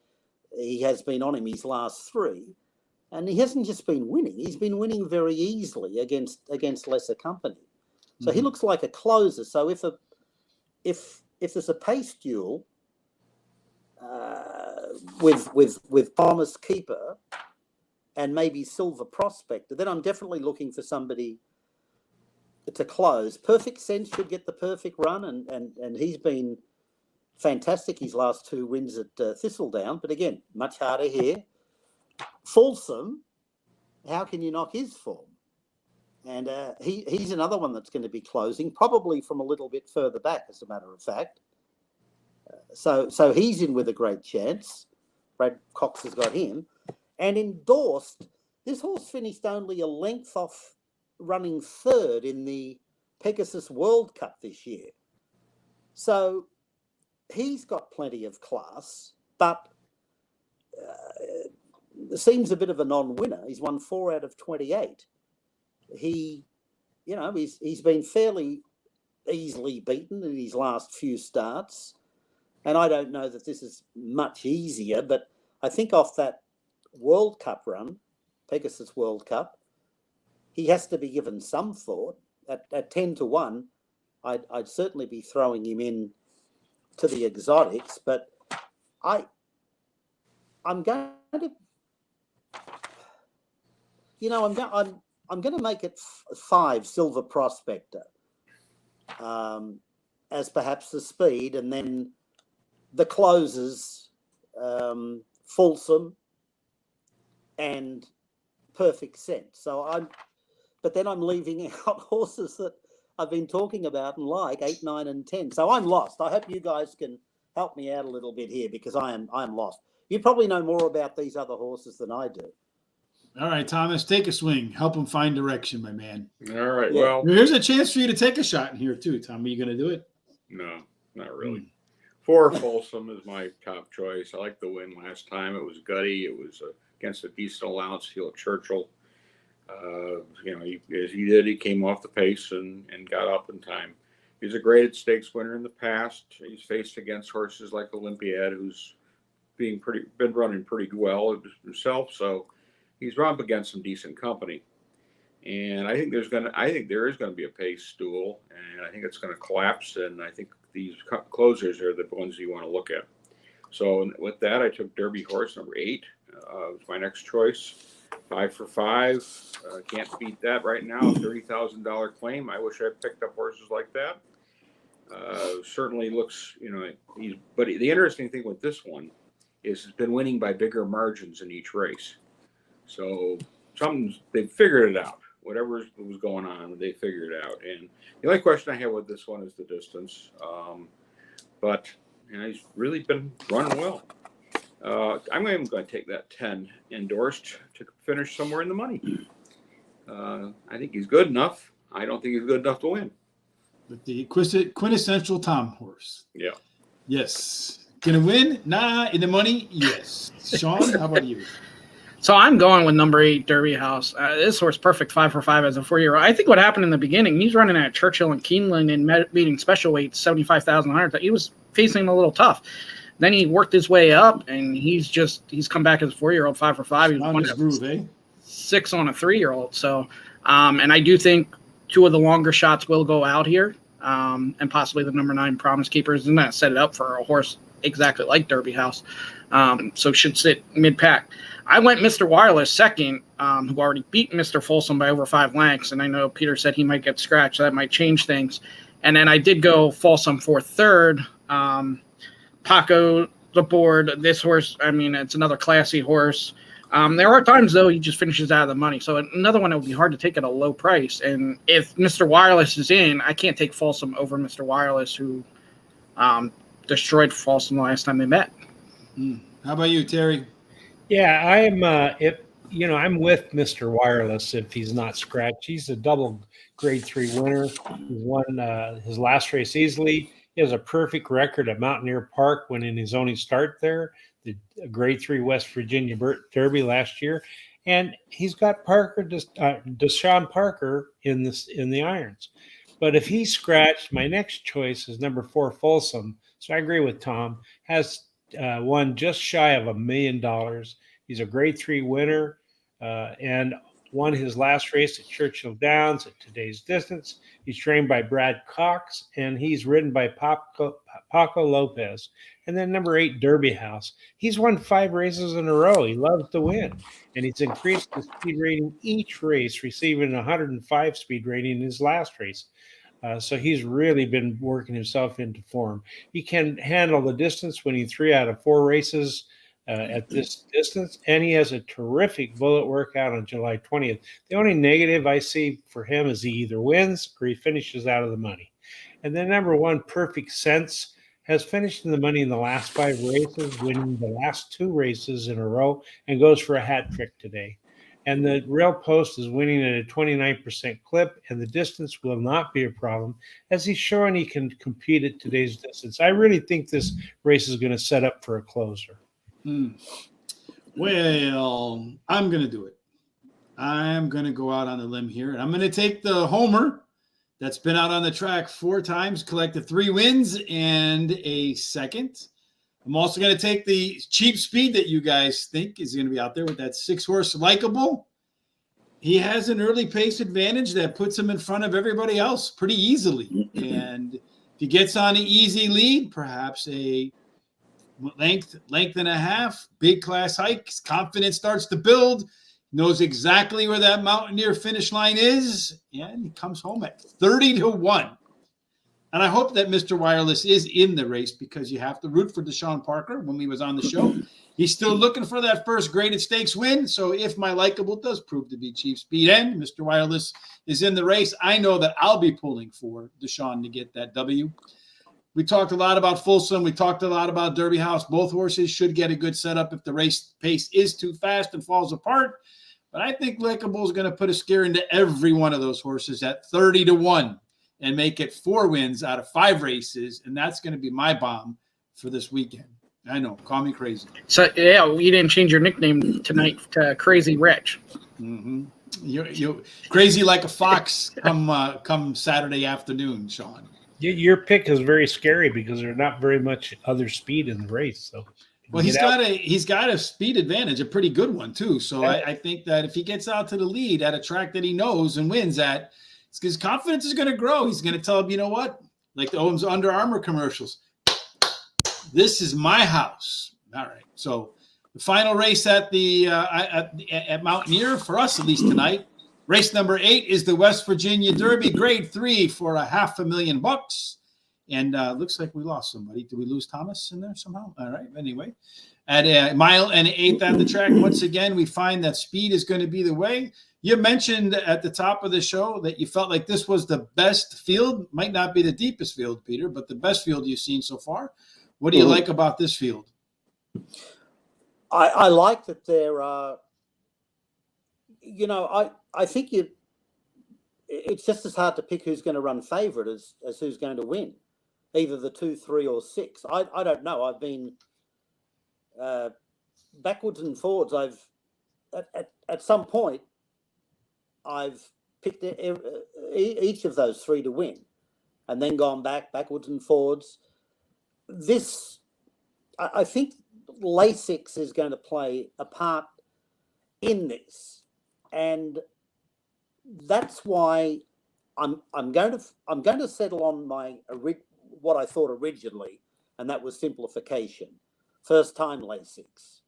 [SPEAKER 2] he has been on him his last 3, and he hasn't just been winning. He's been winning very easily against lesser company. So he looks like a closer. So if there's a pace duel with Promise Keeper and maybe Silver Prospector, then I'm definitely looking for somebody to close. Perfect Sense should get the perfect run, and he's been fantastic his last 2 wins at Thistledown. But again, much harder here. Folsom, how can you knock his form? And he's another one that's going to be closing, probably from a little bit further back, as a matter of fact. So he's in with a great chance. Brad Cox has got him. And Endorsed, this horse finished only a length off running 3rd in the Pegasus World Cup this year. So he's got plenty of class, but seems a bit of a non-winner. He's won 4 out of 28. He's been fairly easily beaten in his last few starts. And I don't know that this is much easier, but I think off that World Cup run, Pegasus World Cup, he has to be given some thought. At 10-1, I'd certainly be throwing him in to the exotics, but I'm going to, I'm going to make it 5 Silver Prospector as perhaps the speed, and then the closers, Folsom and Perfect Sense. But then I'm leaving out horses that I've been talking about and like 8, 9, and 10. So I'm lost. I hope you guys can help me out a little bit here, because I'm lost. You probably know more about these other horses than I do.
[SPEAKER 1] All right, Thomas, take a swing. Help him find direction, my man.
[SPEAKER 4] All right.
[SPEAKER 2] Yeah.
[SPEAKER 4] Well,
[SPEAKER 1] Here's a chance for you to take a shot in here too, Tom. Are you going to do it?
[SPEAKER 4] no, not really. 4 Folsom is my top choice. I like the win last time. It was gutty. It was against a decent allowance field at Churchill. He came off the pace and got up in time. He's a graded stakes winner in the past. He's faced against horses like Olympiad, who's been running pretty well himself. So he's run up against some decent company. And I think there is going to be a pace duel, and I think it's going to collapse. And I think these closers are the ones you want to look at. So with that, I took Derby horse number 8. Was my next choice. 5 for 5. Can't beat that right now. $30,000 claim. I wish I picked up horses like that. Certainly looks, but the interesting thing with this one is it's been winning by bigger margins in each race. So they figured it out. Whatever was going on, they figured it out. And the only question I have with this one is the distance. But he's really been running well. I'm even going to take that 10 endorsed to finish somewhere in the money. I think he's good enough. I don't think he's good enough to win.
[SPEAKER 1] With the quintessential Tom horse.
[SPEAKER 4] Yeah.
[SPEAKER 1] Yes. Gonna win? Nah. In the money? Yes. Sean, how about you?
[SPEAKER 5] So I'm going with number 8, Derby House. This horse, perfect 5 for 5 as a 4-year-old. I think what happened in the beginning, he's running at Churchill and Keeneland and meeting special weights, 75,100. He was facing a little tough. Then he worked his way up, and he's come back as a 4-year-old, 5 for 5. He was
[SPEAKER 1] On
[SPEAKER 5] one
[SPEAKER 1] his groove, eh?
[SPEAKER 5] 6 on a 3-year-old. So, and I do think 2 of the longer shots will go out here, and possibly the number 9 Promise Keepers, and that set it up for a horse exactly like Derby House. So should sit mid-pack. I went Mr. Wireless second, who already beat Mr. Folsom by over 5 lengths, and I know Peter said he might get scratched, so that might change things. And then I did go Folsom for third. Paco, the board, this horse, it's another classy horse. There are times, though, he just finishes out of the money. So another one that would be hard to take at a low price. And if Mr. Wireless is in, I can't take Folsom over Mr. Wireless, who destroyed Folsom the last time they met.
[SPEAKER 1] How about you, Terry?
[SPEAKER 3] Yeah, I'm with Mr. Wireless if he's not scratched. He's a double grade 3 winner. He won his last race easily. He has a perfect record at Mountaineer Park winning his only start there, the grade 3 West Virginia Derby last year. And he's got Deshaun Parker in the irons. But if he's scratched, my next choice is number 4 Folsom. So I agree with Tom. Has won just shy of $1 million. He's a grade 3 winner and won his last race at Churchill Downs at today's distance. He's trained by Brad Cox, and he's ridden by Paco Lopez. And then number 8, Derby House. He's won 5 races in a row. He loves to win. And he's increased his speed rating each race, receiving 105 speed rating in his last race. So he's really been working himself into form. He can handle the distance, winning 3 out of 4 races at this distance, and he has a terrific bullet workout on July 20th. The only negative I see for him is he either wins or he finishes out of the money. And then number 1, Perfect Sense, has finished in the money in the last 5 races, winning the last 2 races in a row, and goes for a hat trick today. And the rail post is winning at a 29% clip, and the distance will not be a problem, as he's showing he can compete at today's distance. I really think this race is going to set up for a closer.
[SPEAKER 1] Well, I'm going to do it. I'm going to go out on a limb here, and I'm going to take the homer that's been out on the track 4 times, collected 3 wins and a second. I'm also going to take the cheap speed that you guys think is going to be out there with that 6-horse Likeable. He has an early pace advantage that puts him in front of everybody else pretty easily. And if he gets on an easy lead, perhaps a length and a half, big class hike, his confidence starts to build, knows exactly where that Mountaineer finish line is, and he comes home at 30-1. And I hope that Mr. Wireless is in the race, because you have to root for Deshaun Parker. When he was on the show, he's still looking for that first graded stakes win. So if my Likeable does prove to be cheap speed and Mr. Wireless is in the race, I know that I'll be pulling for Deshaun to get that W. We talked a lot about Folsom. We talked a lot about Derby House. Both horses should get a good setup if the race pace is too fast and falls apart. But I think Likeable is going to put a scare into every one of those horses at 30-1. And make it 4 wins out of 5 races, and that's going to be my bomb for this weekend. I know, call me crazy.
[SPEAKER 5] So yeah, you didn't change your nickname tonight to Crazy Rich.
[SPEAKER 1] Mm-hmm. You're crazy like a fox come Saturday afternoon, Sean.
[SPEAKER 3] Your pick is very scary because there's not very much other speed in the race. So
[SPEAKER 1] well, he's got a speed advantage, a pretty good one too. So I think that if he gets out to the lead at a track that he knows and wins at, his confidence is going to grow. He's going to tell him, you know what? Like the Owens Under Armour commercials. This is my house. All right. So the final race at Mountaineer for us, at least tonight, race number 8 is the West Virginia Derby Grade 3 for $500,000. And looks like we lost somebody. Did we lose Thomas in there somehow? All right. Anyway, at a mile and an eighth at the track, once again, we find that speed is going to be the way. You mentioned at the top of the show that you felt like this was the best field. Might not be the deepest field, Peter, but the best field you've seen so far. What do you like about this field?
[SPEAKER 2] I like that there are, I think it's just as hard to pick who's going to run favourite as who's going to win, either the 2, 3 or 6. I don't know. I've been backwards and forwards. I've at some point I've picked each of those 3 to win, and then gone backwards and forwards. This, I think, Lasix is going to play a part in this, and that's why I'm going to settle on what I thought originally, and that was simplification. First time Lasix.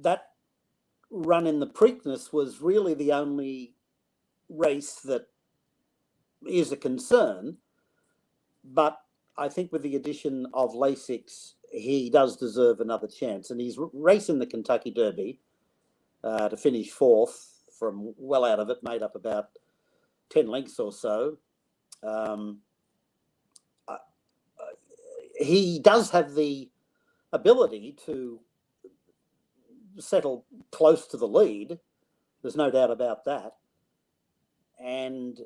[SPEAKER 2] That run in the Preakness was really the only race that is a concern, but I think with the addition of Lasix, he does deserve another chance, and he's racing the Kentucky Derby to finish 4th from well out of it, made up about 10 lengths or so. He does have the ability to settle close to the lead. There's no doubt about that. And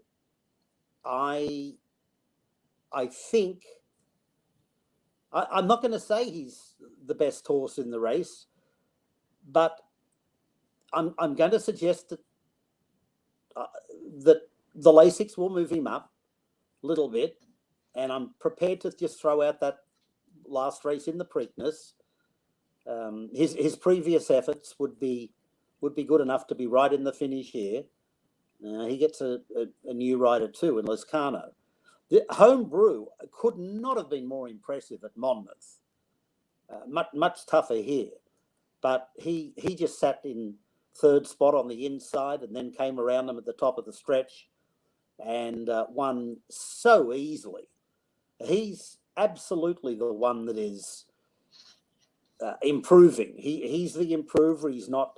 [SPEAKER 2] I think I'm not going to say he's the best horse in the race, but I'm going to suggest that that the Lasix will move him up a little bit, and I'm prepared to just throw out that last race in the Preakness. His previous efforts would be good enough to be right in the finish here. He gets a new rider too in Liscano. The Homebrew could not have been more impressive at Monmouth. Much tougher here, but he just sat in 3rd spot on the inside and then came around them at the top of the stretch and won so easily. He's absolutely the one that is improving. He's the improver. He's not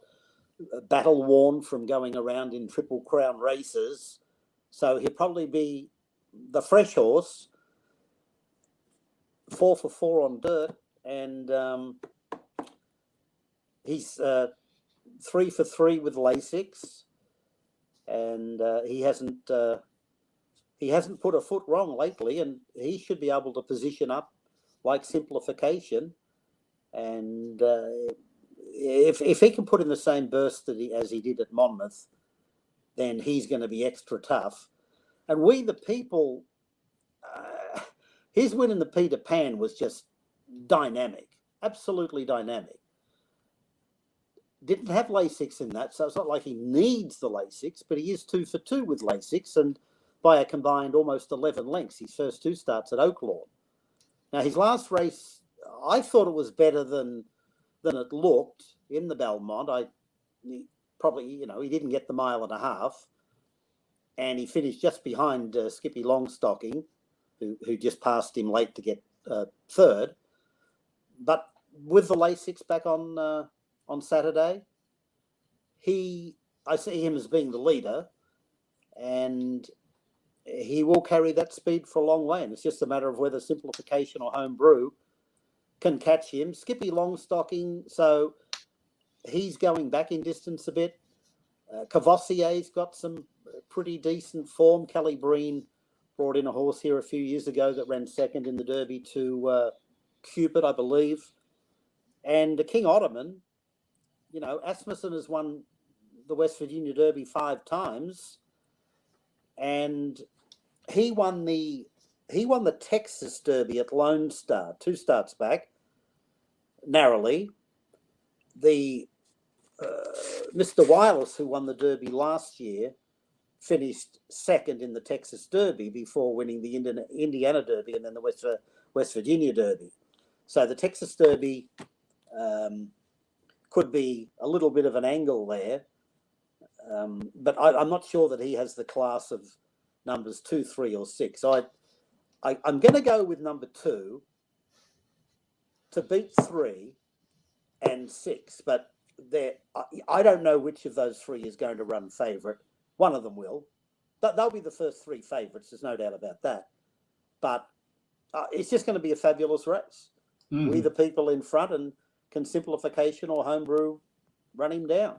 [SPEAKER 2] battle worn from going around in Triple Crown races, so he'll probably be the fresh horse, 4 for 4 on dirt, and he's 3 for 3 with Lasix, and he hasn't put a foot wrong lately, and he should be able to position up like simplification. And if he can put in the same burst as he did at Monmouth, then he's going to be extra tough. And We the People, his win in the Peter Pan was just dynamic, absolutely dynamic. Didn't have Lasix in that, so it's not like he needs the Lasix, but he is 2 for 2 with Lasix, and by a combined almost 11 lengths, his first 2 starts at Oaklawn. Now, his last race, I thought it was better than it looked in the Belmont. He didn't get the 1.5 miles, and he finished just behind Skippy Longstocking, who just passed him late to get 3rd. But with the Lasix back on Saturday, I see him as being the leader, and he will carry that speed for a long way. And it's just a matter of whether Simplification or Homebrew can catch him. Skippy Longstocking, so he's going back in distance a bit. Cavossier's got some pretty decent form. Kelly Breen brought in a horse here a few years ago that ran 2nd in the Derby to Cupid, I believe. And King Ottoman, Asmussen has won the West Virginia Derby 5 times, and he won the Texas Derby at Lone Star 2 starts back, narrowly. The Mr. Wireless, who won the Derby last year, finished 2nd in the Texas Derby before winning the Indiana Derby and then the West Virginia Derby. So the Texas Derby could be a little bit of an angle there, but I'm not sure that he has the class of numbers 2, 3, or 6. I'm going to go with number 2 to beat 3 and 6, but I don't know which of those 3 is going to run favourite. One of them will. They'll be the first 3 favourites. There's no doubt about that. But it's just going to be a fabulous race. Mm. We the people in front, and can Simplification or Homebrew run him down?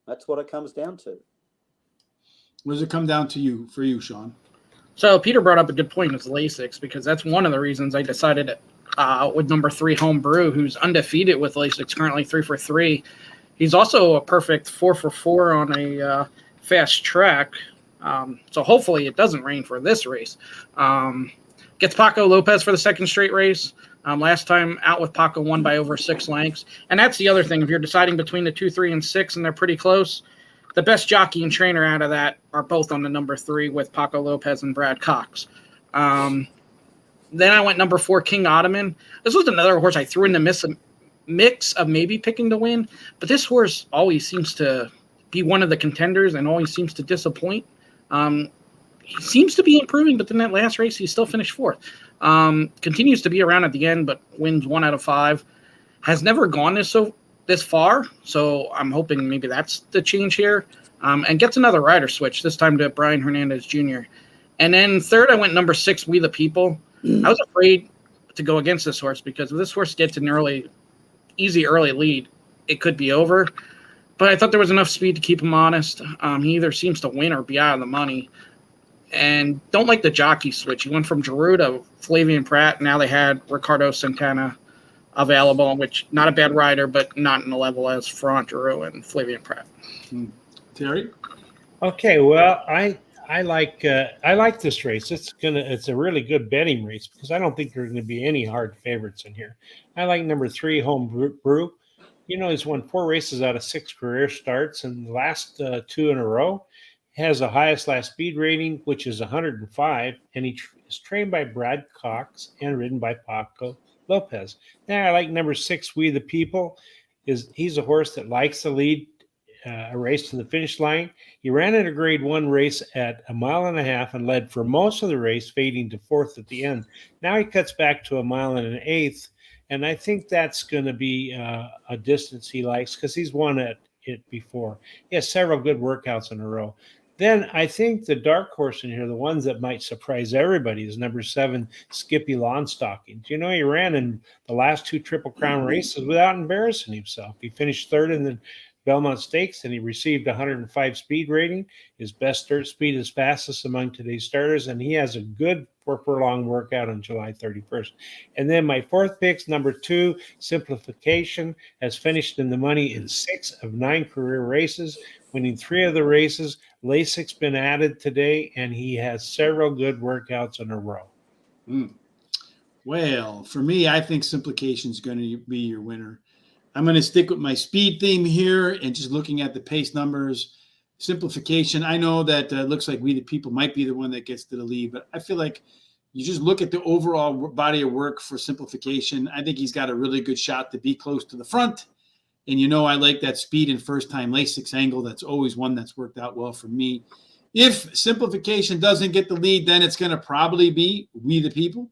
[SPEAKER 2] That's what it comes down to.
[SPEAKER 1] What does it come down to for you, Sean?
[SPEAKER 5] So Peter brought up a good point with Lasix, because that's one of the reasons I decided with number 3 Homebrew, who's undefeated with Lasix, currently 3 for 3. He's also a perfect 4 for 4 on a fast track. So hopefully it doesn't rain for this race. Gets Paco Lopez for the second straight race. Last time out with Paco won by over 6 lengths. And that's the other thing. If you're deciding between the 2, 3, and 6, and they're pretty close, the best jockey and trainer out of that are both on the number 3 with Paco Lopez and Brad Cox. Then I went number 4, King Ottoman. This was another horse I threw in the mix of maybe picking to win, but this horse always seems to be one of the contenders and always seems to disappoint. He seems to be improving, but then that last race, he still finished 4th. Continues to be around at the end, but wins 1 out of 5. Has never gone this far, so I'm hoping maybe that's the change here. And gets another rider switch, this time to Brian Hernandez Jr. And then third, I went number 6, We the People. I was afraid to go against this horse, because if this horse gets an easy early lead, it could be over. But I thought there was enough speed to keep him honest. He either seems to win or be out of the money. And don't like the jockey switch. He went from Giroux to Flavian Pratt. Now they had Ricardo Santana available, which not a bad rider, but not in the level as Franck Giroux and Flavian Pratt.
[SPEAKER 1] Terry?
[SPEAKER 3] Okay, well, I like this race. It's a really good betting race, because I don't think there are going to be any hard favorites in here. I like number 3, Homebrew. He's won 4 races out of 6 career starts, and the last 2 in a row. Has the highest last speed rating, which is 105, and he is trained by Brad Cox and ridden by Paco Lopez. Now, I like number 6, We the People. He's a horse that likes to lead a race to the finish line. He ran in a grade 1 race at 1.5 miles and led for most of the race, fading to 4th at the end. Now he cuts back to 1 1/8 miles, and I think that's going to be a distance he likes, because he's won it before. He has several good workouts in a row. Then I think the dark horse in here, the ones that might surprise everybody, is number 7, Skippy Lawnstockings. He ran in the last 2 Triple Crown races without embarrassing himself. He finished 3rd in the Belmont Stakes, and he received 105 speed rating. His best start speed is fastest among today's starters, and he has a good 4 furlong workout on July 31st. And then my 4th pick's number 2, Simplification, has finished in the money in 6 of 9 career races, winning 3 of the races. Lasix been added today, and he has several good workouts in a row.
[SPEAKER 1] Well, for me, I think Simplification is going to be your winner. I'm going to stick with my speed theme here, and just looking at the pace numbers. Simplification, I know that looks like We the People might be the one that gets to the lead, but I feel like you just look at the overall body of work for Simplification. I think he's got a really good shot to be close to the front. And I like that speed and first-time Lasix angle. That's always one that's worked out well for me. If Simplification doesn't get the lead, then it's going to probably be We the People.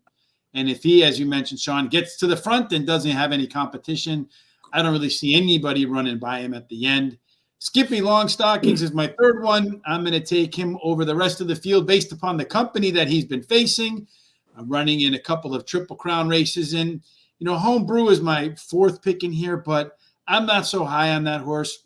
[SPEAKER 1] And if he, as you mentioned, Sean, gets to the front and doesn't have any competition, I don't really see anybody running by him at the end. Skippy Longstockings is my 3rd one. I'm going to take him over the rest of the field based upon the company that he's been facing. I'm running in a couple of Triple Crown races. And, Homebrew is my 4th pick in here, but I'm not so high on that horse.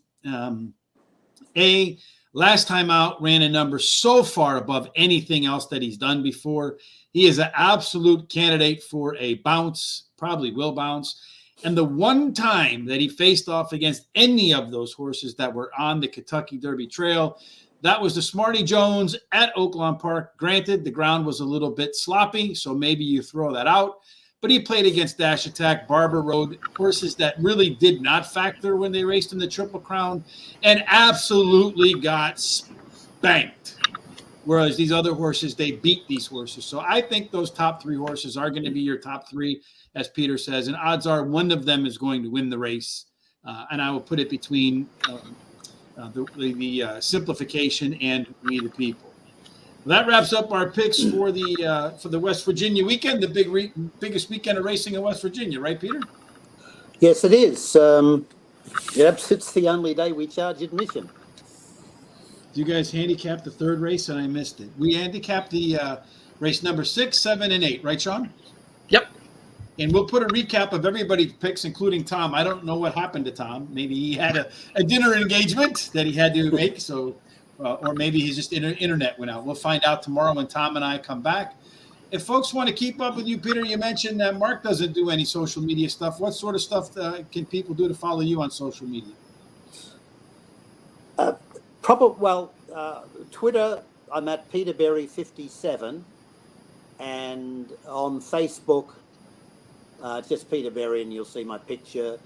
[SPEAKER 1] Last time out, ran a number so far above anything else that he's done before. He is an absolute candidate for a bounce, probably will bounce. And the one time that he faced off against any of those horses that were on the Kentucky Derby Trail, that was the Smarty Jones at Oaklawn Park. Granted, the ground was a little bit sloppy, so maybe you throw that out. But he played against Dash Attack, Barber Road, horses that really did not factor when they raced in the Triple Crown, and absolutely got spanked. Whereas these other horses, they beat these horses. So I think those top 3 horses are going to be your top 3, as Peter says, and odds are one of them is going to win the race. And I will put it between the Simplification and We the People. That wraps up our picks for the West Virginia weekend, the biggest weekend of racing in West Virginia, right, Peter?
[SPEAKER 2] Yes, it is. It's the only day we charge admission.
[SPEAKER 1] You guys handicapped the third race, and I missed it. We handicapped the race number 6, 7, and 8, right, Sean?
[SPEAKER 5] Yep.
[SPEAKER 1] And we'll put a recap of everybody's picks, including Tom. I don't know what happened to Tom. Maybe he had a dinner engagement that he had to make, so or maybe he's just internet went out. We'll find out tomorrow when Tom and I come back. If folks want to keep up with you, Peter, you mentioned that Mark doesn't do any social media stuff. What sort of stuff can people do to follow you on social media?
[SPEAKER 2] Twitter, I'm at Peter Berry 57, and on Facebook, just Peter Berry, and you'll see my picture.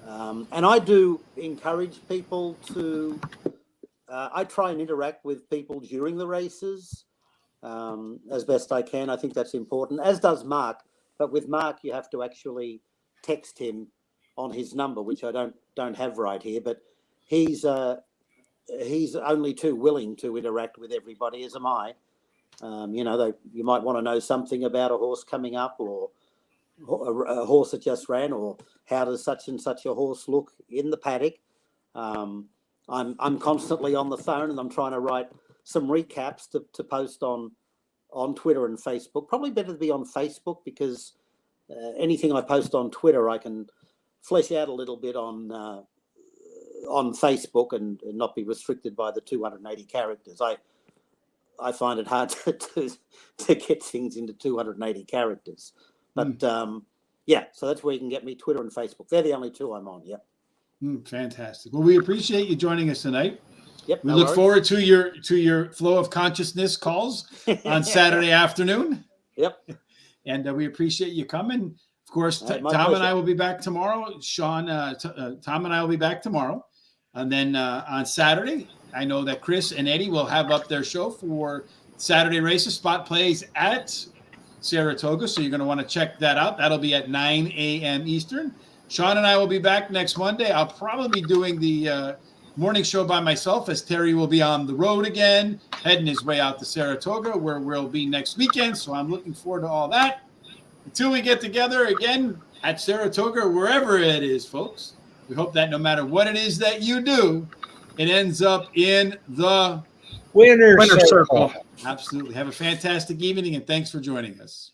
[SPEAKER 2] And I do encourage people to. I try and interact with people during the races as best I can. I think that's important, as does Mark. But with Mark, you have to actually text him on his number, which I don't have right here. But he's only too willing to interact with everybody, as am I. You might want to know something about a horse coming up, or a horse that just ran, or how does such and such a horse look in the paddock. I'm constantly on the phone, and I'm trying to write some recaps to post on Twitter and Facebook. Probably better to be on Facebook, because anything I post on Twitter, I can flesh out a little bit on Facebook and not be restricted by the 280 characters. I find it hard to get things into 280 characters. But so that's where you can get me, Twitter and Facebook. They're the only two I'm on. Yep.
[SPEAKER 1] Fantastic. Well, we appreciate you joining us tonight.
[SPEAKER 2] Yep.
[SPEAKER 1] We look forward to your flow of consciousness calls on Saturday afternoon.
[SPEAKER 2] Yep.
[SPEAKER 1] And we appreciate you coming. Of course, Tom
[SPEAKER 2] pleasure.
[SPEAKER 1] and I will be back tomorrow. Sean, Tom and I will be back tomorrow. And then on Saturday, I know that Chris and Eddie will have up their show for Saturday races, spot plays at Saratoga. So you're going to want to check that out. That'll be at 9 a.m. Eastern. Sean and I will be back next Monday. I'll probably be doing the morning show by myself, as Terry will be on the road again, heading his way out to Saratoga, where we'll be next weekend. So I'm looking forward to all that. Until we get together again at Saratoga, or wherever it is, folks, we hope that no matter what it is that you do, it ends up in the
[SPEAKER 3] winner circle.
[SPEAKER 1] Absolutely. Have a fantastic evening, and thanks for joining us.